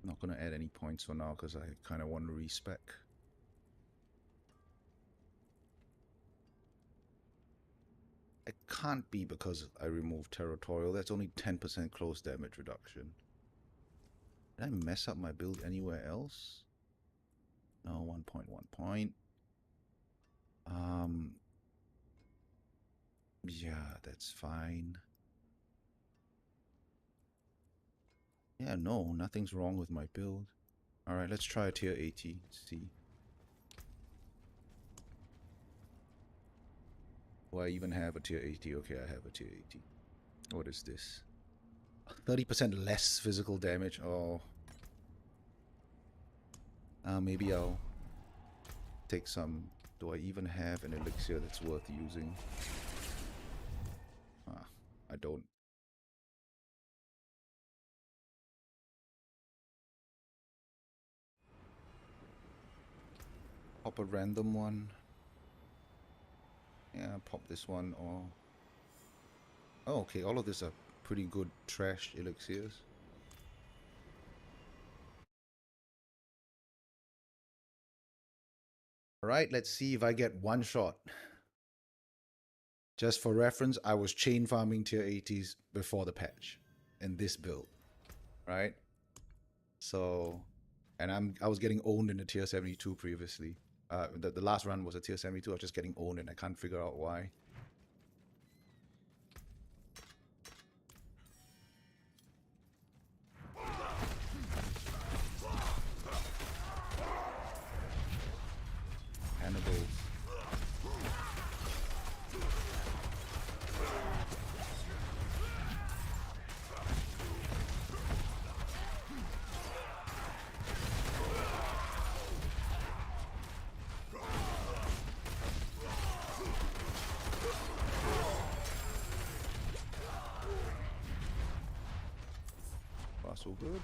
Not going to add any points for now because I kind of want to respec. It can't be because I removed territorial. That's only 10% close damage reduction. Did I mess up my build anywhere else? No, 1 point. Yeah, that's fine. Yeah, no, nothing's wrong with my build. Alright, let's try a tier 80. See. Do I even have a tier 80? Okay, I have a tier 80. What is this? 30% less physical damage. Oh. Maybe I'll take some. Do I even have an elixir that's worth using? I don't. Pop a random one. Yeah, pop this one or... Oh, okay, all of these are pretty good trash elixirs. Alright, let's see if I get one shot. Just for reference, I was chain farming tier 80s before the patch in this build, right? So, and I was getting owned in the tier 72 previously. The last run was a tier 72. I was just getting owned and I can't figure out why. Hannibal. So good.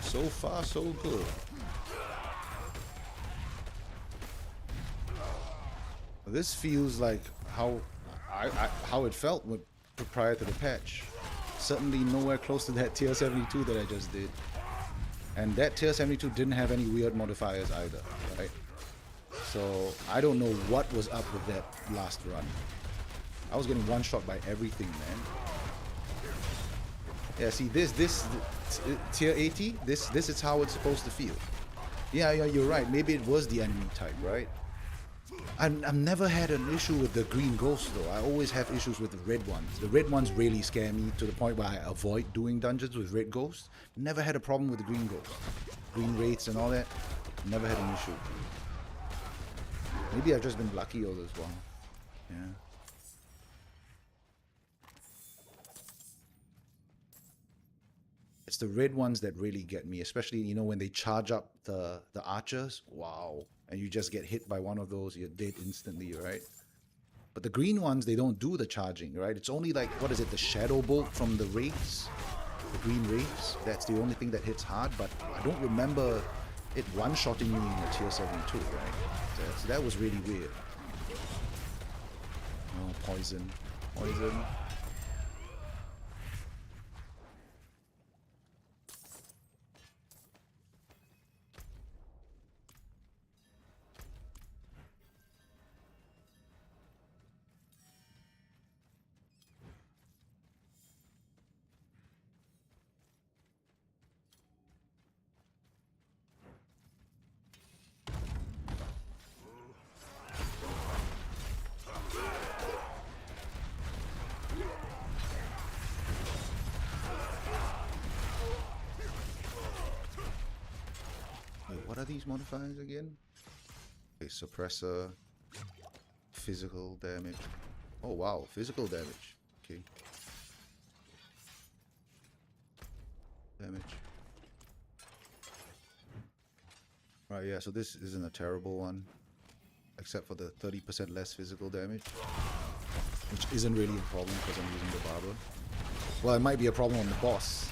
So far, so good. This feels like how how it felt prior to the patch. Certainly nowhere close to that tier 72 that I just did. And that tier 72 didn't have any weird modifiers either, right? So I don't know what was up with that last run. I was getting one shot by everything, man. Yeah, see this tier 80, this is how it's supposed to feel. Yeah, you're right. Maybe it was the enemy type, right? I've never had an issue with the green ghosts though. I always have issues with the red ones. The red ones really scare me to the point where I avoid doing dungeons with red ghosts. Never had a problem with the green ghosts. Green wraiths and all that. Never had an issue. Maybe I've just been lucky all this while. Yeah. It's the red ones that really get me, especially, you know, when they charge up the archers. Wow. And you just get hit by one of those, you're dead instantly, right? But the green ones, they don't do the charging, right? It's only like, what is it, the shadow bolt from the wraiths The green wraiths, that's the only thing that hits hard, but I don't remember it one-shotting me in a tier 72, right? So that was really weird. Oh, poison. Poison. What are these modifiers again? Okay, suppressor, physical damage. Oh wow, physical damage. Okay. Damage. Right, yeah, so this isn't a terrible one. Except for the 30% less physical damage. Which isn't really a problem because I'm using the Barber. Well, it might be a problem on the boss.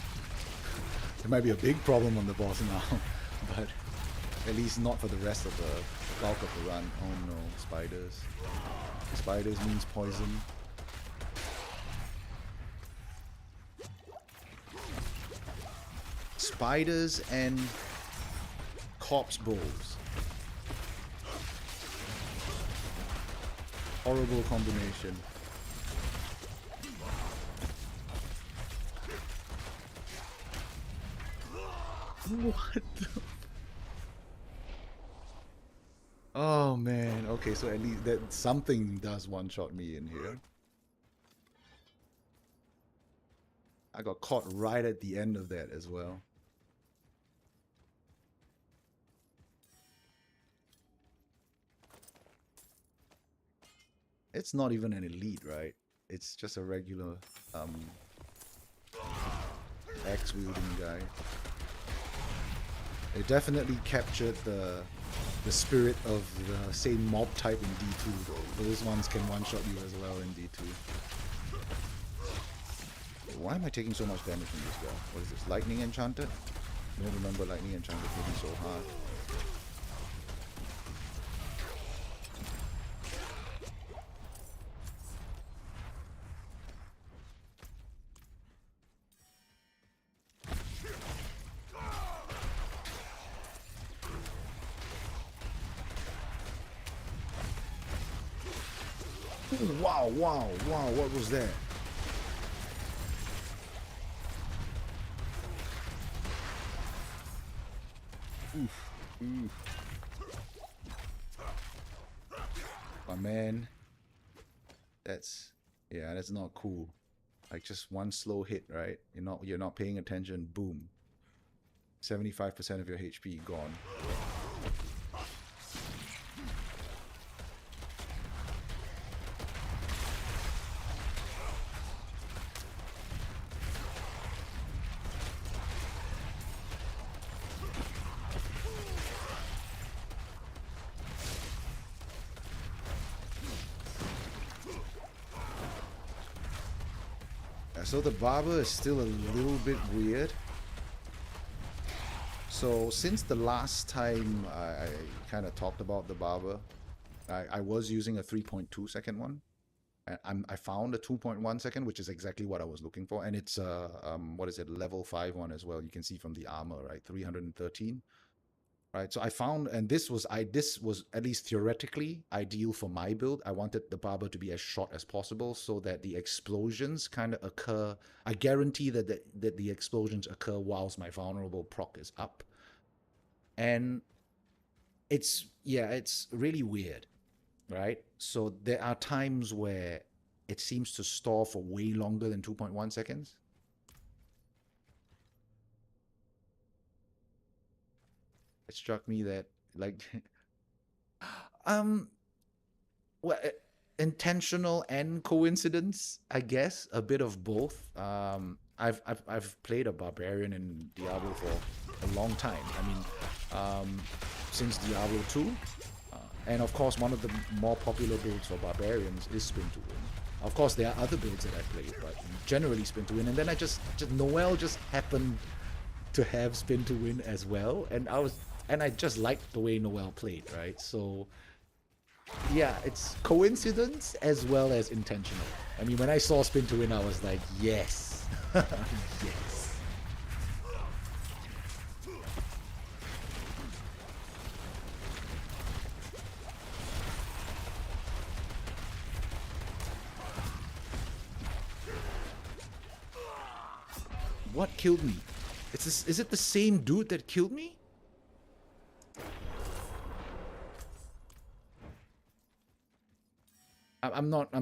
It might be a big problem on the boss now. But at least not for the rest of the bulk of the run. Oh no, spiders. Spiders means poison. Spiders and corpse balls. Horrible combination. What the... Oh man, okay, so at least that something does one-shot me in here. I got caught right at the end of that as well. It's not even an elite, right? It's just a regular axe-wielding guy. It definitely captured the spirit of the same mob type in D2 though. Those ones can one-shot you as well in D2. Why am I taking so much damage from this guy? What is this? Lightning Enchanted? I don't remember Lightning Enchanted hitting so hard. Wow, wow, wow, what was that? Oof, oof. But man, that's not cool. Like just one slow hit, right? You're not paying attention, boom. 75% of your HP gone. So the Barber is still a little bit weird. So since the last time I kind of talked about the Barber, I was using a 3.2 second one. And I found a 2.1 second, which is exactly what I was looking for. And it's what is it, level 5 one as well. You can see from the armor, right? 313. Right, so I found, and this was at least theoretically ideal for my build. I wanted the Barber to be as short as possible so that the explosions kind of occur. I guarantee that the explosions occur whilst my vulnerable proc is up. And it's really weird, right? So there are times where it seems to stall for way longer than 2.1 seconds. It struck me that, like, well, intentional and coincidence, I guess, a bit of both. I've played a Barbarian in Diablo for a long time. I mean, since Diablo 2, and of course, one of the more popular builds for Barbarians is Spin to Win. Of course, there are other builds that I played, but generally spin to win. And then I just Noel just happened to have spin to win as well, and I just liked the way Noel played, right? So yeah, it's coincidence as well as intentional. I mean, when I saw spin to win, I was like, yes, yes. What killed me? Is it the same dude that killed me? I'm not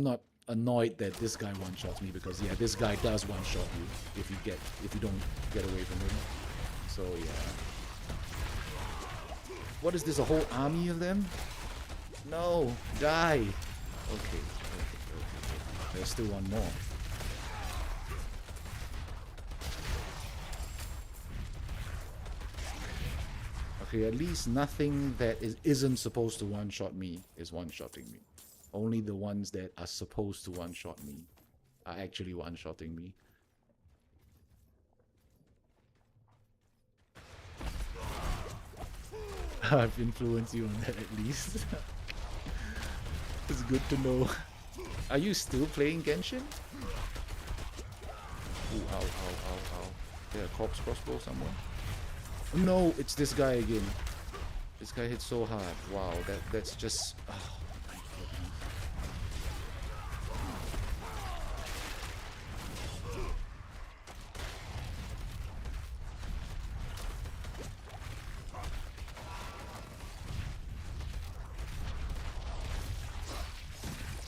annoyed that this guy one-shots me, because yeah, this guy does one-shot you if you don't get away from him. So yeah. What is this, a whole army of them? No, die. Okay. There's still one more. Okay, at least nothing that isn't supposed to one-shot me is one-shotting me. Only the ones that are supposed to one-shot me are actually one-shotting me. I've influenced you on that at least. It's good to know. Are you still playing Genshin? Ooh, ow, ow, ow, ow. There, a corpse crossbow somewhere. No, it's this guy again. This guy hits so hard. Wow, that's just... Oh, my goodness.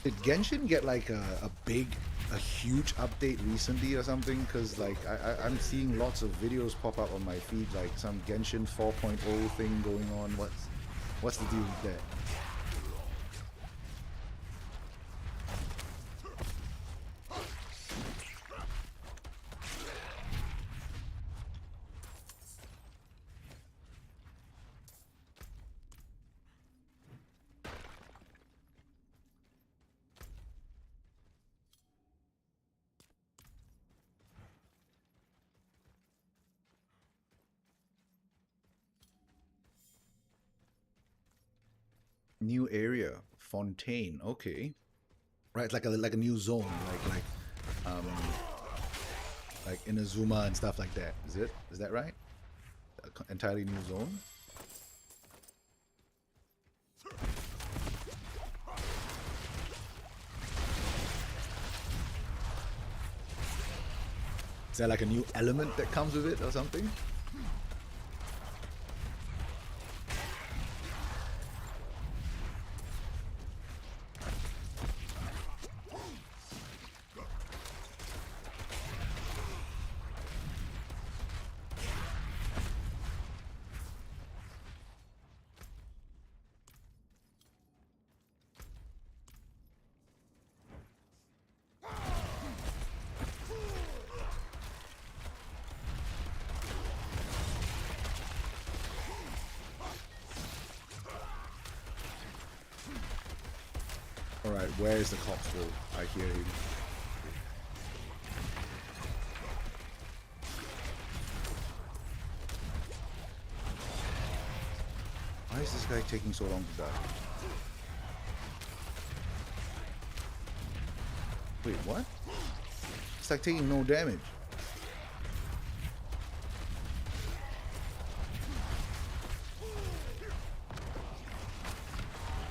Did Genshin get like a huge update recently or something? Because like I'm seeing lots of videos pop up on my feed, like some Genshin 4.0 thing going on. What's the deal with that? New area, Fontaine. Okay, right, like a new zone, um like Inazuma and stuff like that. Is that right? Entirely new zone. Is there like a new element that comes with it or something? Alright, where is the Cotswold? I hear him. Why is this guy taking so long to die? Wait, what? It's like taking no damage.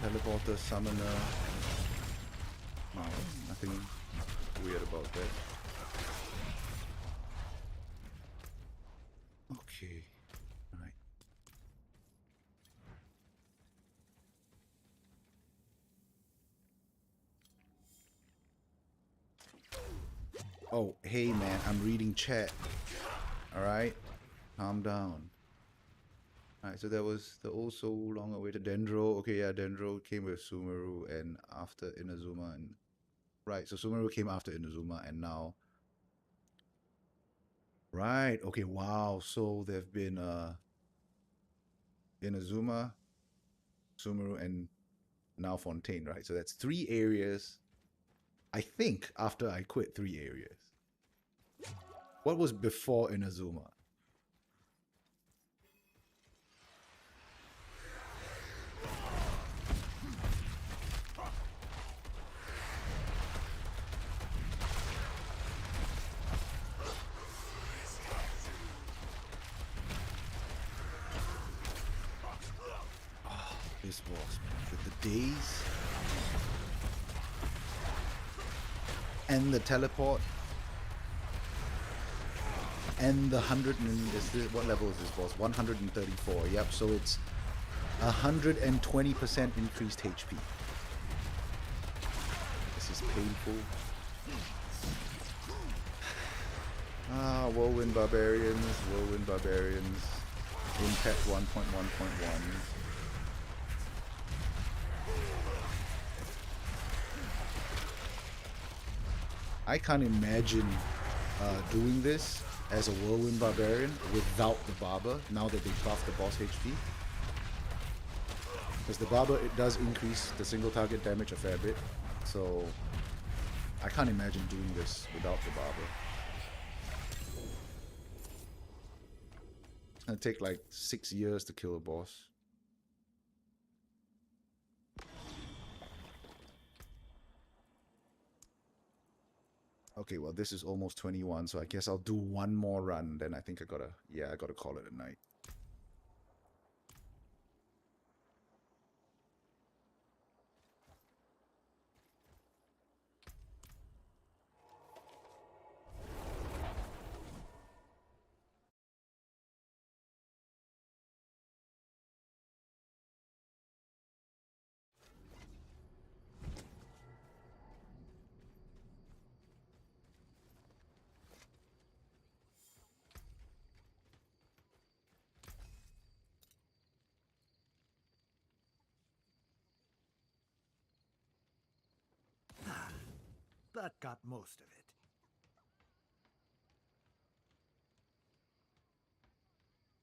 Teleporter, summoner. No, nothing weird about that. Okay. Alright. Oh, hey man, I'm reading chat. Alright? Calm down. Alright, so that was the also long awaited Dendro. Okay, yeah, Dendro came with Sumeru and after Inazuma, and right, so Sumeru came after Inazuma and now. Right, okay, wow. So there've been Inazuma, Sumeru, and now Fontaine, right? So that's 3 areas I think after I quit 3 areas. What was before Inazuma? Oh, this boss, man. With the days and the teleport and the 100 and what level is this boss? 134. Yep, so it's 120% increased HP. This is painful. Ah, Whirlwind Barbarians, Whirlwind Barbarians. Impact 1.1.1. I can't imagine doing this as a Whirlwind Barbarian without the Barber, now that they buffed the boss HP. Because the Barber, it does increase the single target damage a fair bit. So I can't imagine doing this without the Barber. It's gonna take like 6 years to kill a boss. Okay, well this is almost 21, so I guess I'll do one more run, then I think I gotta call it a night. That got most of it.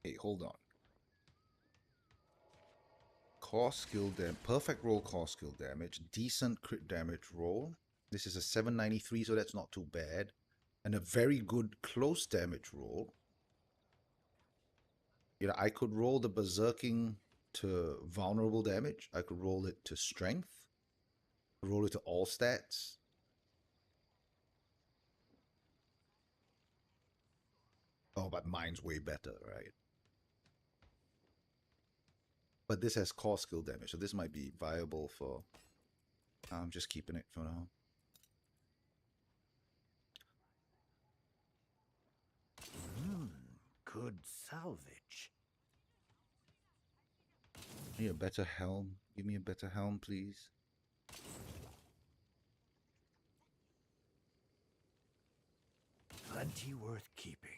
Hey, hold on. Core skill perfect roll core skill damage, decent crit damage roll. This is a 793, so that's not too bad. And a very good close damage roll. You know, I could roll the berserking to vulnerable damage. I could roll it to strength. Roll it to all stats. Oh, but mine's way better, right? But this has core skill damage, so this might be viable for... I'm just keeping it for now. Good salvage. I need a better helm. Give me a better helm, please. Plenty worth keeping.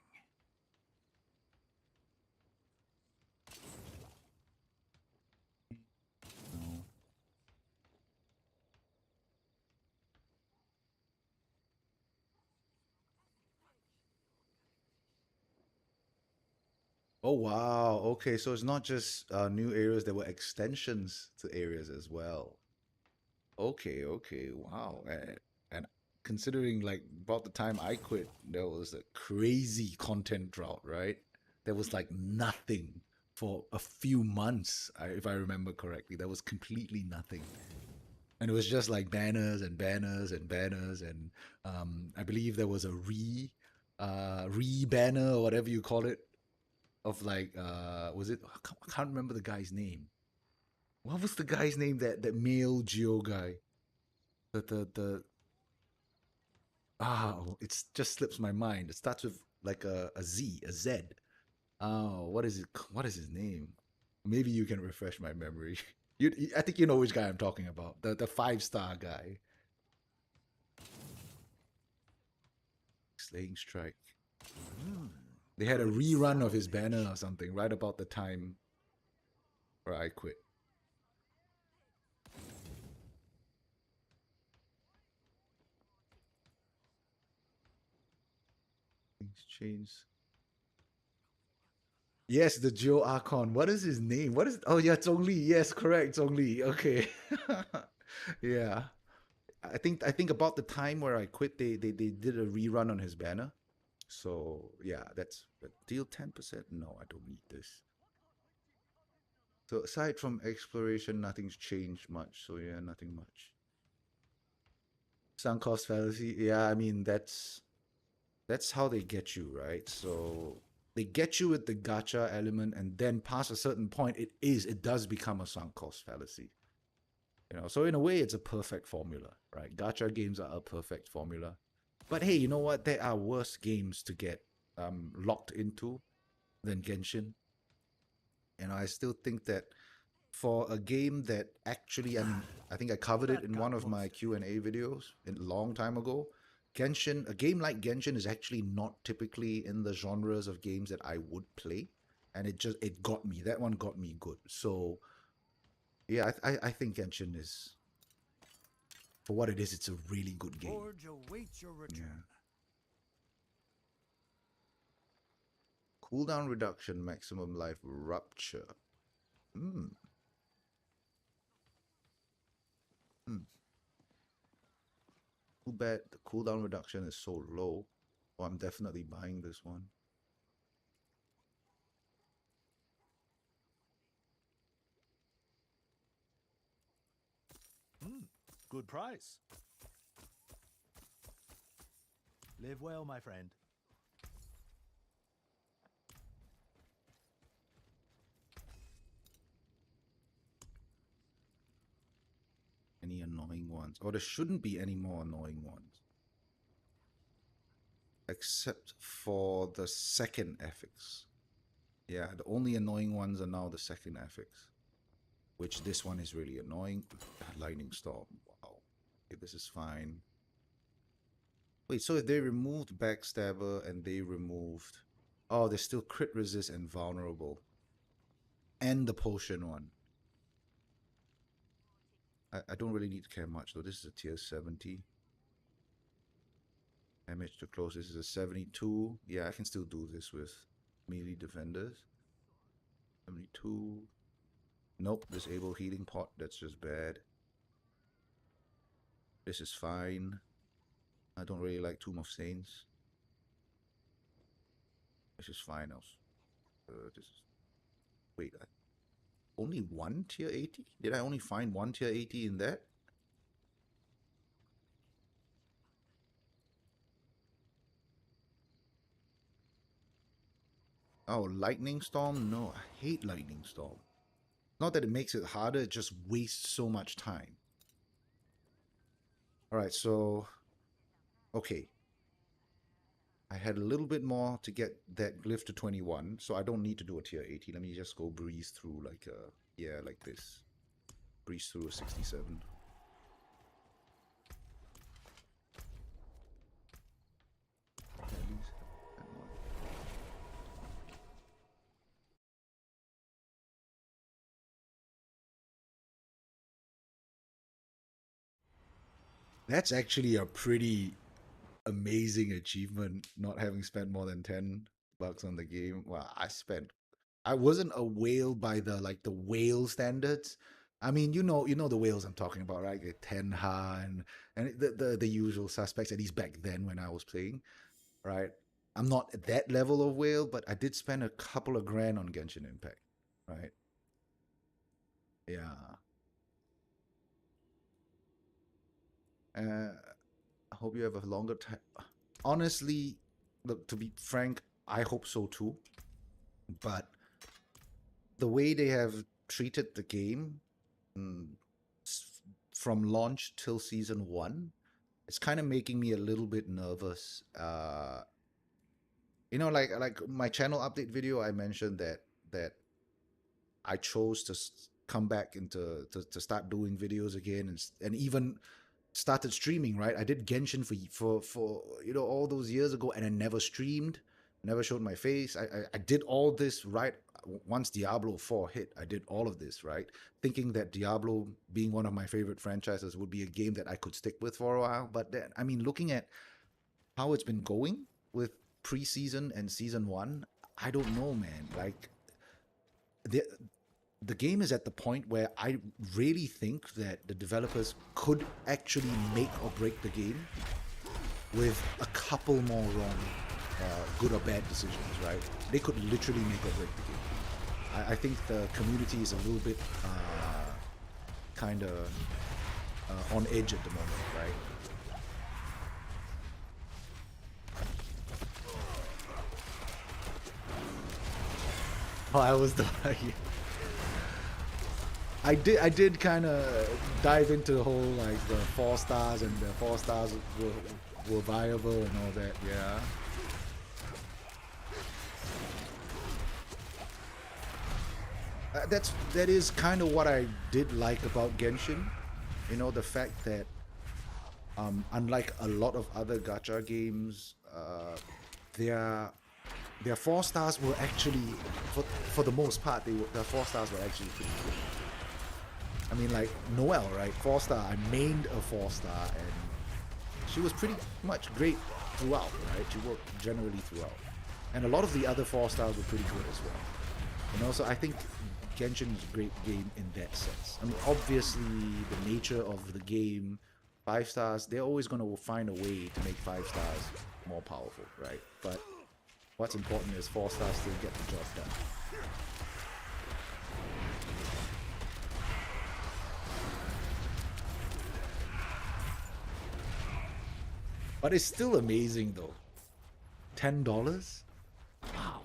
No. Oh wow, okay, so it's not just new areas, there were extensions to areas as well. Okay, okay, wow. And considering like about the time I quit, there was a crazy content drought, right? There was like nothing for a few months, if I remember correctly. There was completely nothing. And it was just like banners and banners and banners, and I believe there was a re-banner or whatever you call it, of like was it, I can't remember the guy's name. What was the guy's name, that male Geo guy? The it just slips my mind. It starts with like a Z. Oh, what is it? What is his name? Maybe you can refresh my memory. I think you know which guy I'm talking about. The 5-star guy. Slaying Strike. They had a rerun of his banner or something right about the time where I quit. Things change. Yes, the Geo Archon. What is his name? What is? Oh yeah, Zhong Li. Yes, correct, Zhong Li. Okay. Yeah. I think about the time where I quit, they did a rerun on his banner. So yeah, that's but deal 10%. No, I don't need this. So aside from exploration, nothing's changed much. So yeah, nothing much. Sunk cost fallacy. Yeah, I mean that's how they get you, right? So they get you with the gacha element, and then past a certain point, it does become a sunk cost fallacy. So in a way, it's a perfect formula, right? Gacha games are a perfect formula. But hey, you know what? There are worse games to get locked into than Genshin. I still think that for a game that actually, I think I covered it in one of my Q&A videos a long time ago. Genshin, a game like Genshin is actually not typically in the genres of games that I would play, and it got me. That one got me good. So yeah, I think Genshin is, for what it is, it's a really good game. Forge awaits your return. Yeah. Cooldown reduction, maximum life rupture. Hmm. Hmm. Too bad the cooldown reduction is so low. Oh, I'm definitely buying this one. Good price. Live well, my friend. Any annoying ones? Oh, there shouldn't be any more annoying ones. Except for the second affix. Yeah, the only annoying ones are now the second affix. Which this one is really annoying. Lightning Storm. Wow. Okay, this is fine. Wait, so if they removed Backstabber and they removed... Oh, there's still crit resist and vulnerable. And the potion one. I don't really need to care much though. This is a tier 70. Damage to close. This is a 72. Yeah, I can still do this with melee defenders. 72. Nope, disable healing pot. That's just bad. This is fine. I don't really like Tomb of Saints. This is fine. This is... Wait, only one tier 80? Did I only find one tier 80 in that? Oh, Lightning Storm? No, I hate Lightning Storm. Not that it makes it harder, it just wastes so much time. Alright, so... Okay. I had a little bit more to get that glyph to 21, so I don't need to do a tier 80. Let me just go breeze through like a... Yeah, like this. Breeze through a 67. That's actually a pretty amazing achievement, not having spent more than $10 on the game. Well, I wasn't a whale by the whale standards. I mean, you know the whales I'm talking about, right? The Tenha and the usual suspects, at least back then when I was playing, right? I'm not at that level of whale, but I did spend a couple of grand on Genshin Impact, right? Yeah. I hope you have a longer time. Honestly, look, to be frank, I hope so too. But the way they have treated the game from launch till season 1, it's kind of making me a little bit nervous. Like my channel update video, I mentioned that I chose to come back into to start doing videos again and even started streaming, right? I did Genshin for all those years ago, and I never streamed, never showed my face. I did all this right once Diablo 4 hit. I did all of this, right? Thinking that Diablo, being one of my favorite franchises, would be a game that I could stick with for a while. But then, I mean, looking at how it's been going with preseason and season 1, I don't know, man. Like, the game is at the point where I really think that the developers could actually make or break the game with a couple more wrong, good or bad decisions, right? They could literally make or break the game. I think the community is a little bit kind of on edge at the moment, right? Oh, I was the I did kind of dive into the whole like the 4 stars and the 4 stars were viable and all that. Yeah. That is kind of what I did like about Genshin. You know, the fact that unlike a lot of other gacha games, their 4 stars were actually, for the most part, their 4 stars were actually pretty good. I mean, like Noelle, right? 4 star. I mained a 4 star, and she was pretty much great throughout, right? She worked generally throughout, and a lot of the other 4 stars were pretty good as well. You know, so I think Genshin is a great game in that sense. I mean, obviously, the nature of the game, 5 stars, they're always going to find a way to make 5 stars more powerful, right? But what's important is 4 stars still get the job done. But it's still amazing though. $10? Wow.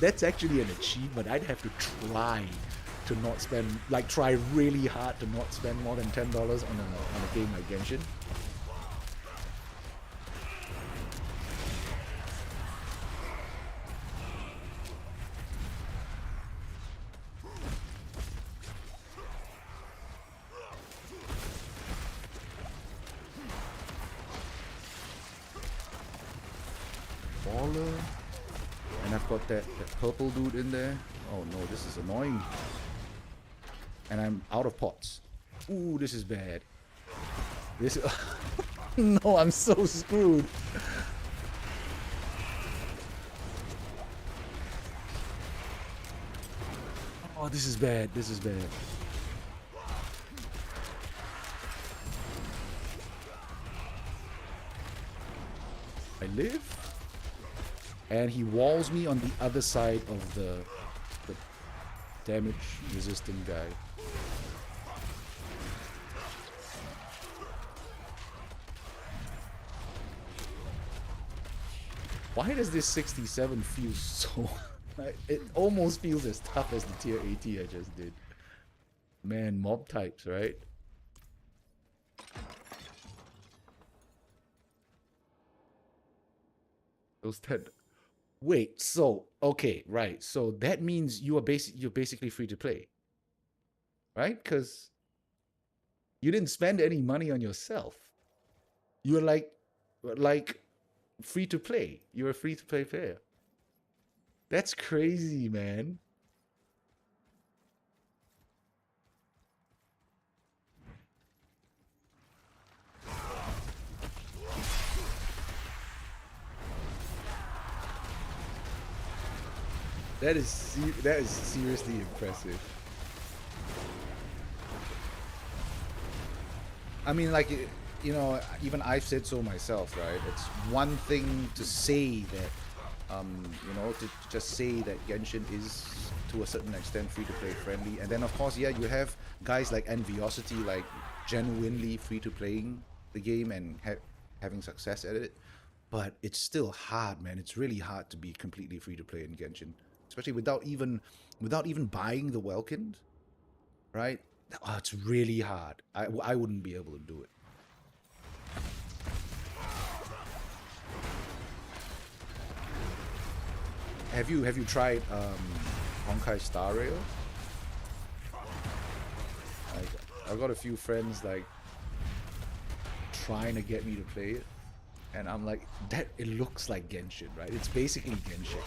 That's actually an achievement. I'd have to try to not spend, like try really hard to not spend more than $10 on a game like Genshin. And I've got that purple dude in there. Oh no, this is annoying. And I'm out of pots. Ooh, this is bad. This is no, I'm so screwed. Oh, this is bad. This is bad. I live? And he walls me on the other side of the damage resisting guy. Why does this 67 feel so... it almost feels as tough as the tier 80 I just did. Man, mob types, right? Those 10... Wait, so okay, right. So that means you're basically free to play. Right? Cuz you didn't spend any money on yourself. You're like free to play. You're a free to play player. That's crazy, man. That is seriously impressive. I mean, like, you know, even I've said so myself, right? It's one thing to say that, you know, to just say that Genshin is to a certain extent free-to-play friendly, and then of course, yeah, you have guys like Enviosity, like genuinely free-to-playing the game and having success at it. But it's still hard, man. It's really hard to be completely free-to-play in Genshin. Especially without even buying the Welkind, right? Oh, it's really hard. I wouldn't be able to do it. Have you tried Honkai Star Rail? Like, I've got a few friends like trying to get me to play it, and I'm like, that it looks like Genshin, right? It's basically Genshin.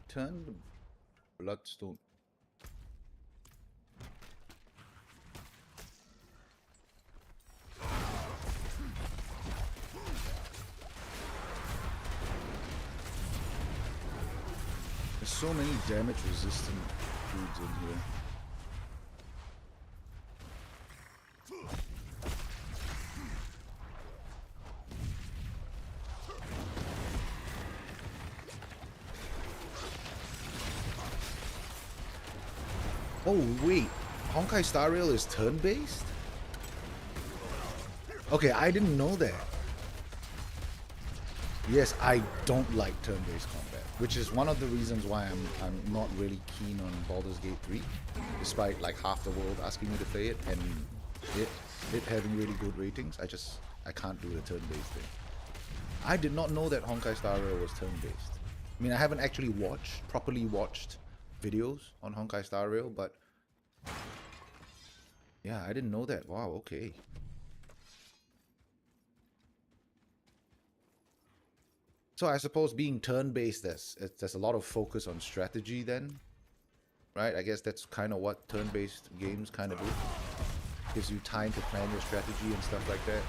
turn the bloodstone. There's so many damage resistant dudes in here. Oh wait, Honkai Star Rail is turn-based? Okay, I didn't know that. Yes, I don't like turn-based combat, which is one of the reasons why I'm not really keen on Baldur's Gate 3, despite like half the world asking me to play it and it having really good ratings. I can't do the turn-based thing. I did not know that Honkai Star Rail was turn-based. I mean, I haven't actually properly watched videos on Honkai Star Rail, but yeah, I didn't know that. Wow, okay. So I suppose being turn-based, there's a lot of focus on strategy then, right? I guess that's kind of what turn-based games kind of do. Gives you time to plan your strategy and stuff like that.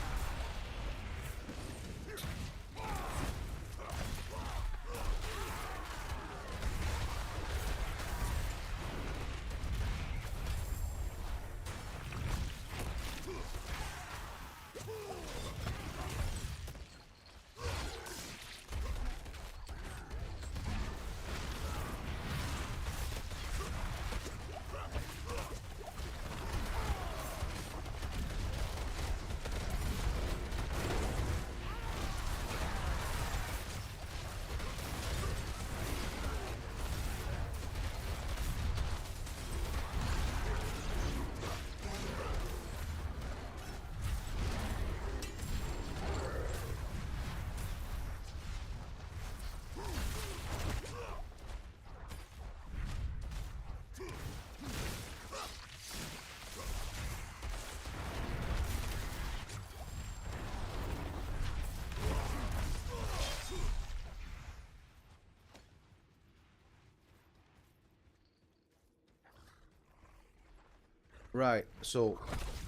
Right, so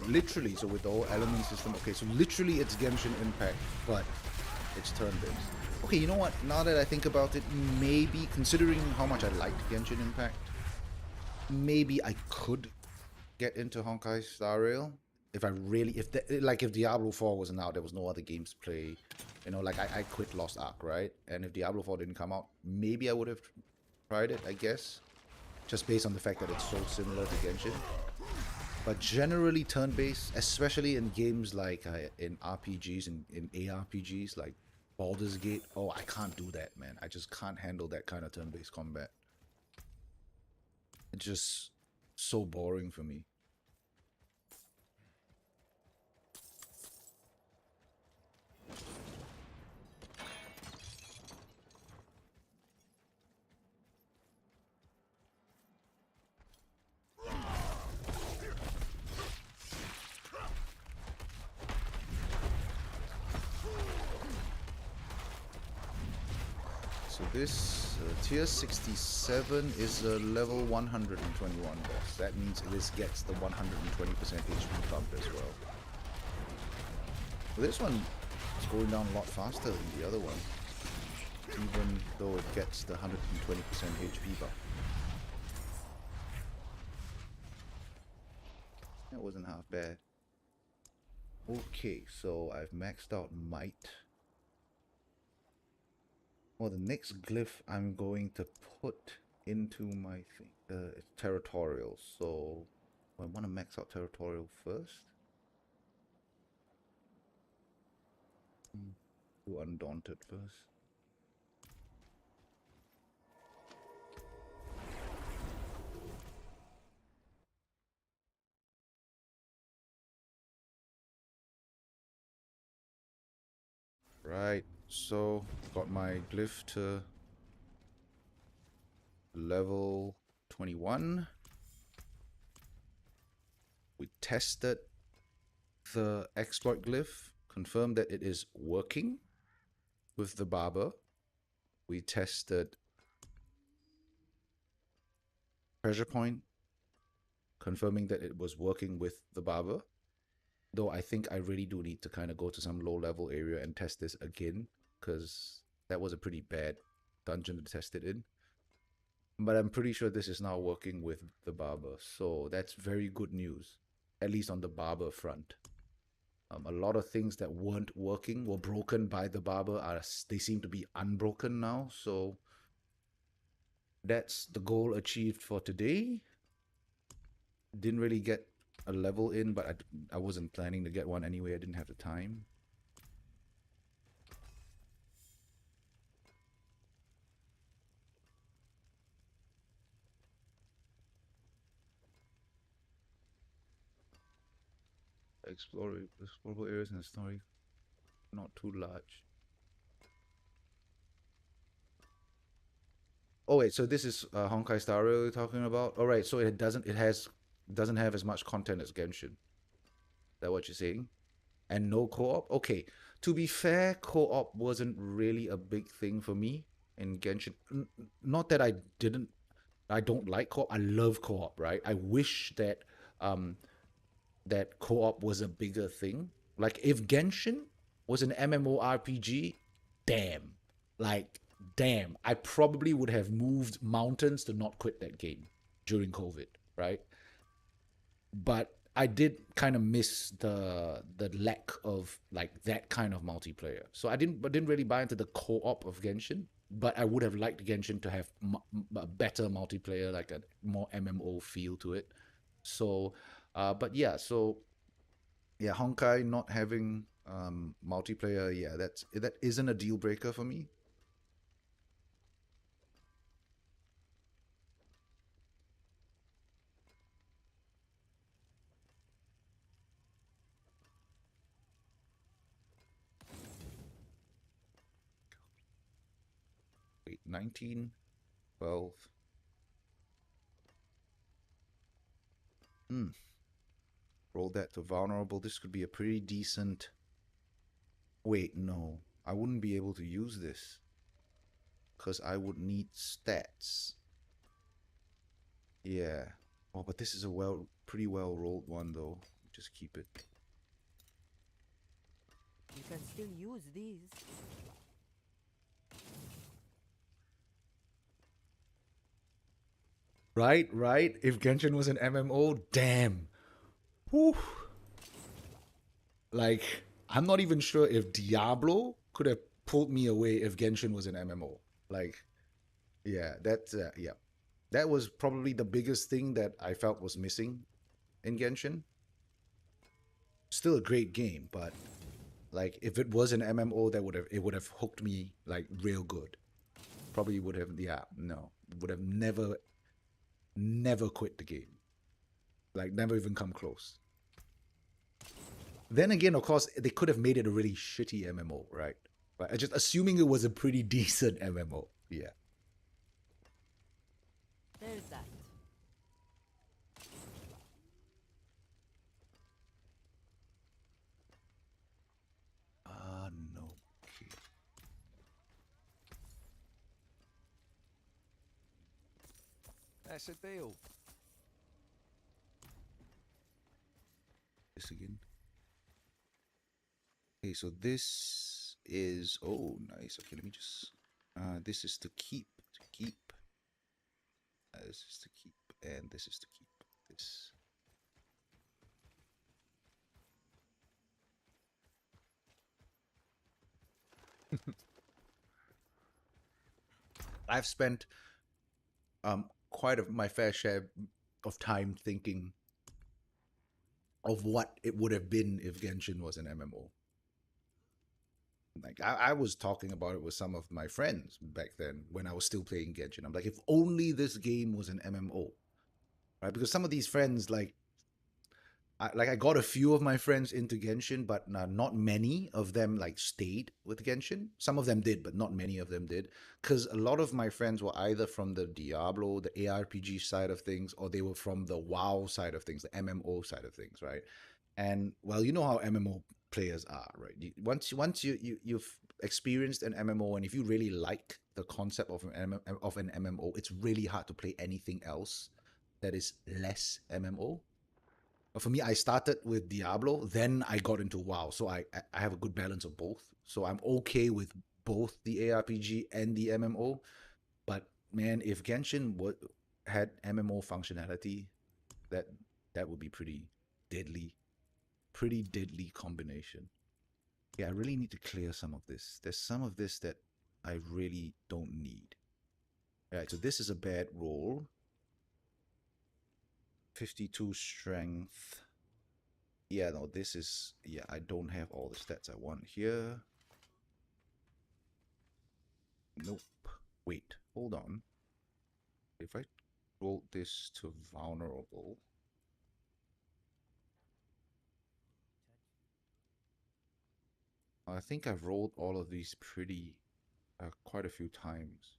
literally, so with the whole element system, okay, so literally it's Genshin Impact, but it's turn-based. Okay, you know what, now that I think about it, maybe, considering how much I liked Genshin Impact, maybe I could get into Honkai Star Rail, if I really, if Diablo 4 wasn't out, there was no other games to play, you know, like I quit Lost Ark, right, and if Diablo 4 didn't come out, maybe I would have tried it, I guess, just based on the fact that it's so similar to Genshin. But generally turn-based, especially in games like in RPGs, in ARPGs like Baldur's Gate, oh, I can't do that, man. I just can't handle that kind of turn-based combat. It's just so boring for me. So this tier 67 is a level 121 boss. That means this gets the 120% HP bump as well. But this one is going down a lot faster than the other one, even though it gets the 120% HP bump. That wasn't half bad. Okay, so I've maxed out Might. Well, the next glyph I'm going to put into my thing, it's territorial. So I want to max out territorial first. Do undaunted first. Right, so got my glyph to level 21. We tested the exploit glyph, confirmed that it is working with the Barber. We tested pressure point, confirming that it was working with the Barber. Though I think I really do need to kind of go to some low level area and test this again, because that was a pretty bad dungeon to test it in. But I'm pretty sure this is now working with the Barber, so that's very good news, at least on the Barber front. A lot of things that weren't working, were broken by the Barber, they seem to be unbroken now, so that's the goal achieved for today. Didn't really get a level in, but I wasn't planning to get one anyway. I didn't have the time. Explorable areas in the story, not too large. Oh wait, so this is Honkai Star Rail you're talking about? All right, so it doesn't have as much content as Genshin. Is that what you're saying? And no co-op? Okay. To be fair, co-op wasn't really a big thing for me in Genshin. Not that I don't like co-op. I love co-op, right? I wish that that co-op was a bigger thing. Like if Genshin was an MMORPG, damn. Like damn, I probably would have moved mountains to not quit that game during COVID, right? But I did kind of miss the lack of like that kind of multiplayer. So I didn't really buy into the co-op of Genshin, but I would have liked Genshin to have a better multiplayer, like a more MMO feel to it. So, but yeah, so yeah, Honkai not having multiplayer, yeah, that isn't a deal breaker for me. Wait, 19, 12. Roll that to vulnerable. This could be a pretty decent... Wait, no. I wouldn't be able to use this, because I would need stats. Yeah. Oh, but this is a pretty well rolled one though. Just keep it. You can still use these. Right, right. If Genshin was an MMO, damn. Whew. Like, I'm not even sure if Diablo could have pulled me away if Genshin was an MMO. Like, yeah, yeah. That was probably the biggest thing that I felt was missing in Genshin. Still a great game, but like if it was an MMO, it would have hooked me like real good. Probably would have, yeah, no, would have never quit the game. Like never even come close. Then again, of course, they could have made it a really shitty MMO, right? But just assuming it was a pretty decent MMO, yeah. There's that. No. Okay. That's a deal. This again. Okay, so this is, oh, nice. Okay, let me just, this is to keep, this is to keep, and this is to keep this. I've spent quite my fair share of time thinking of what it would have been if Genshin was an MMO. Like I was talking about it with some of my friends back then when I was still playing Genshin. I'm like, if only this game was an MMO, right? Because some of these friends, like I got a few of my friends into Genshin, but not many of them like stayed with Genshin. Some of them did, but not many of them did. Because a lot of my friends were either from the Diablo, the ARPG side of things, or they were from the WoW side of things, the MMO side of things, right? And well, you know how MMO players are, right? Once you've experienced an MMO, and if you really like the concept of an MMO, it's really hard to play anything else that is less MMO. But for me, I started with Diablo, then I got into WoW, so I have a good balance of both. So I'm okay with both the ARPG and the MMO. But man, if Genshin had MMO functionality, that would be pretty deadly combination. Yeah, I really need to clear some of this. There's some of this that I really don't need. All right, so this is a bad roll. 52 strength. Yeah, no, this is... Yeah, I don't have all the stats I want here. Nope. Wait, hold on. If I roll this to vulnerable... I think I've rolled all of these pretty... quite a few times.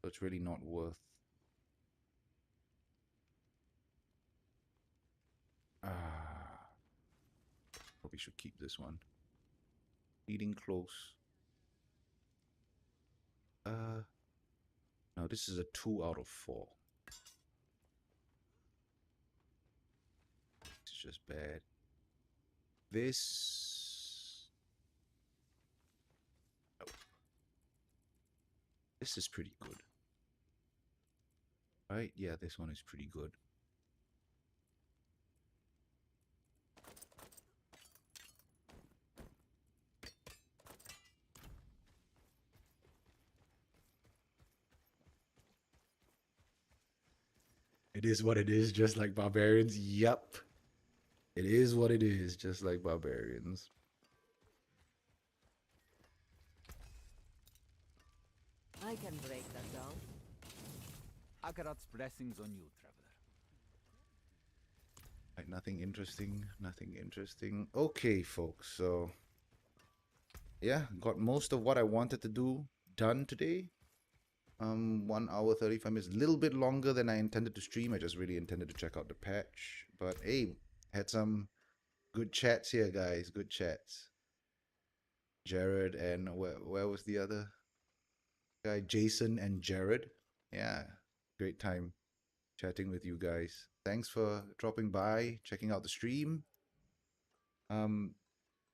So it's really not worth... Probably should keep this one. Leading close. No, this is a 2 out of 4. It's just bad. This... Oh. This is pretty good. Right? Yeah, this one is pretty good. It is what it is, just like Barbarians. Yup. It is what it is, just like Barbarians. I can break that down. Akarat's blessings on you, traveler. Like, nothing interesting, nothing interesting. Okay, folks, so... Yeah, got most of what I wanted to do done today. 1 hour 35 minutes, a little bit longer than I intended to stream. I just really intended to check out the patch. But hey, had some good chats here, guys. Good chats. Jared and where was the other guy? Jason and Jared. Yeah, great time chatting with you guys. Thanks for dropping by, checking out the stream.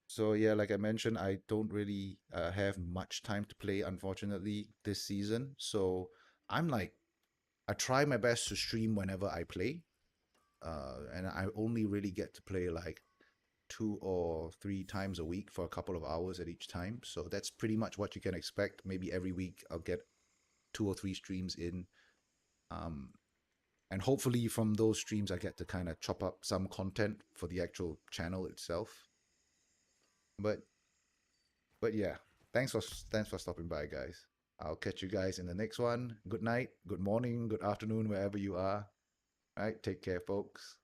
So yeah, like I mentioned, I don't really have much time to play, unfortunately, this season. So I'm like, I try my best to stream whenever I play. And I only really get to play like 2 or 3 times a week for a couple of hours at each time. So that's pretty much what you can expect. Maybe every week I'll get 2 or 3 streams in. And hopefully from those streams I get to kind of chop up some content for the actual channel itself. But yeah, thanks for stopping by, guys. I'll catch you guys in the next one. Good night, good morning, good afternoon, wherever you are. All right, take care, folks.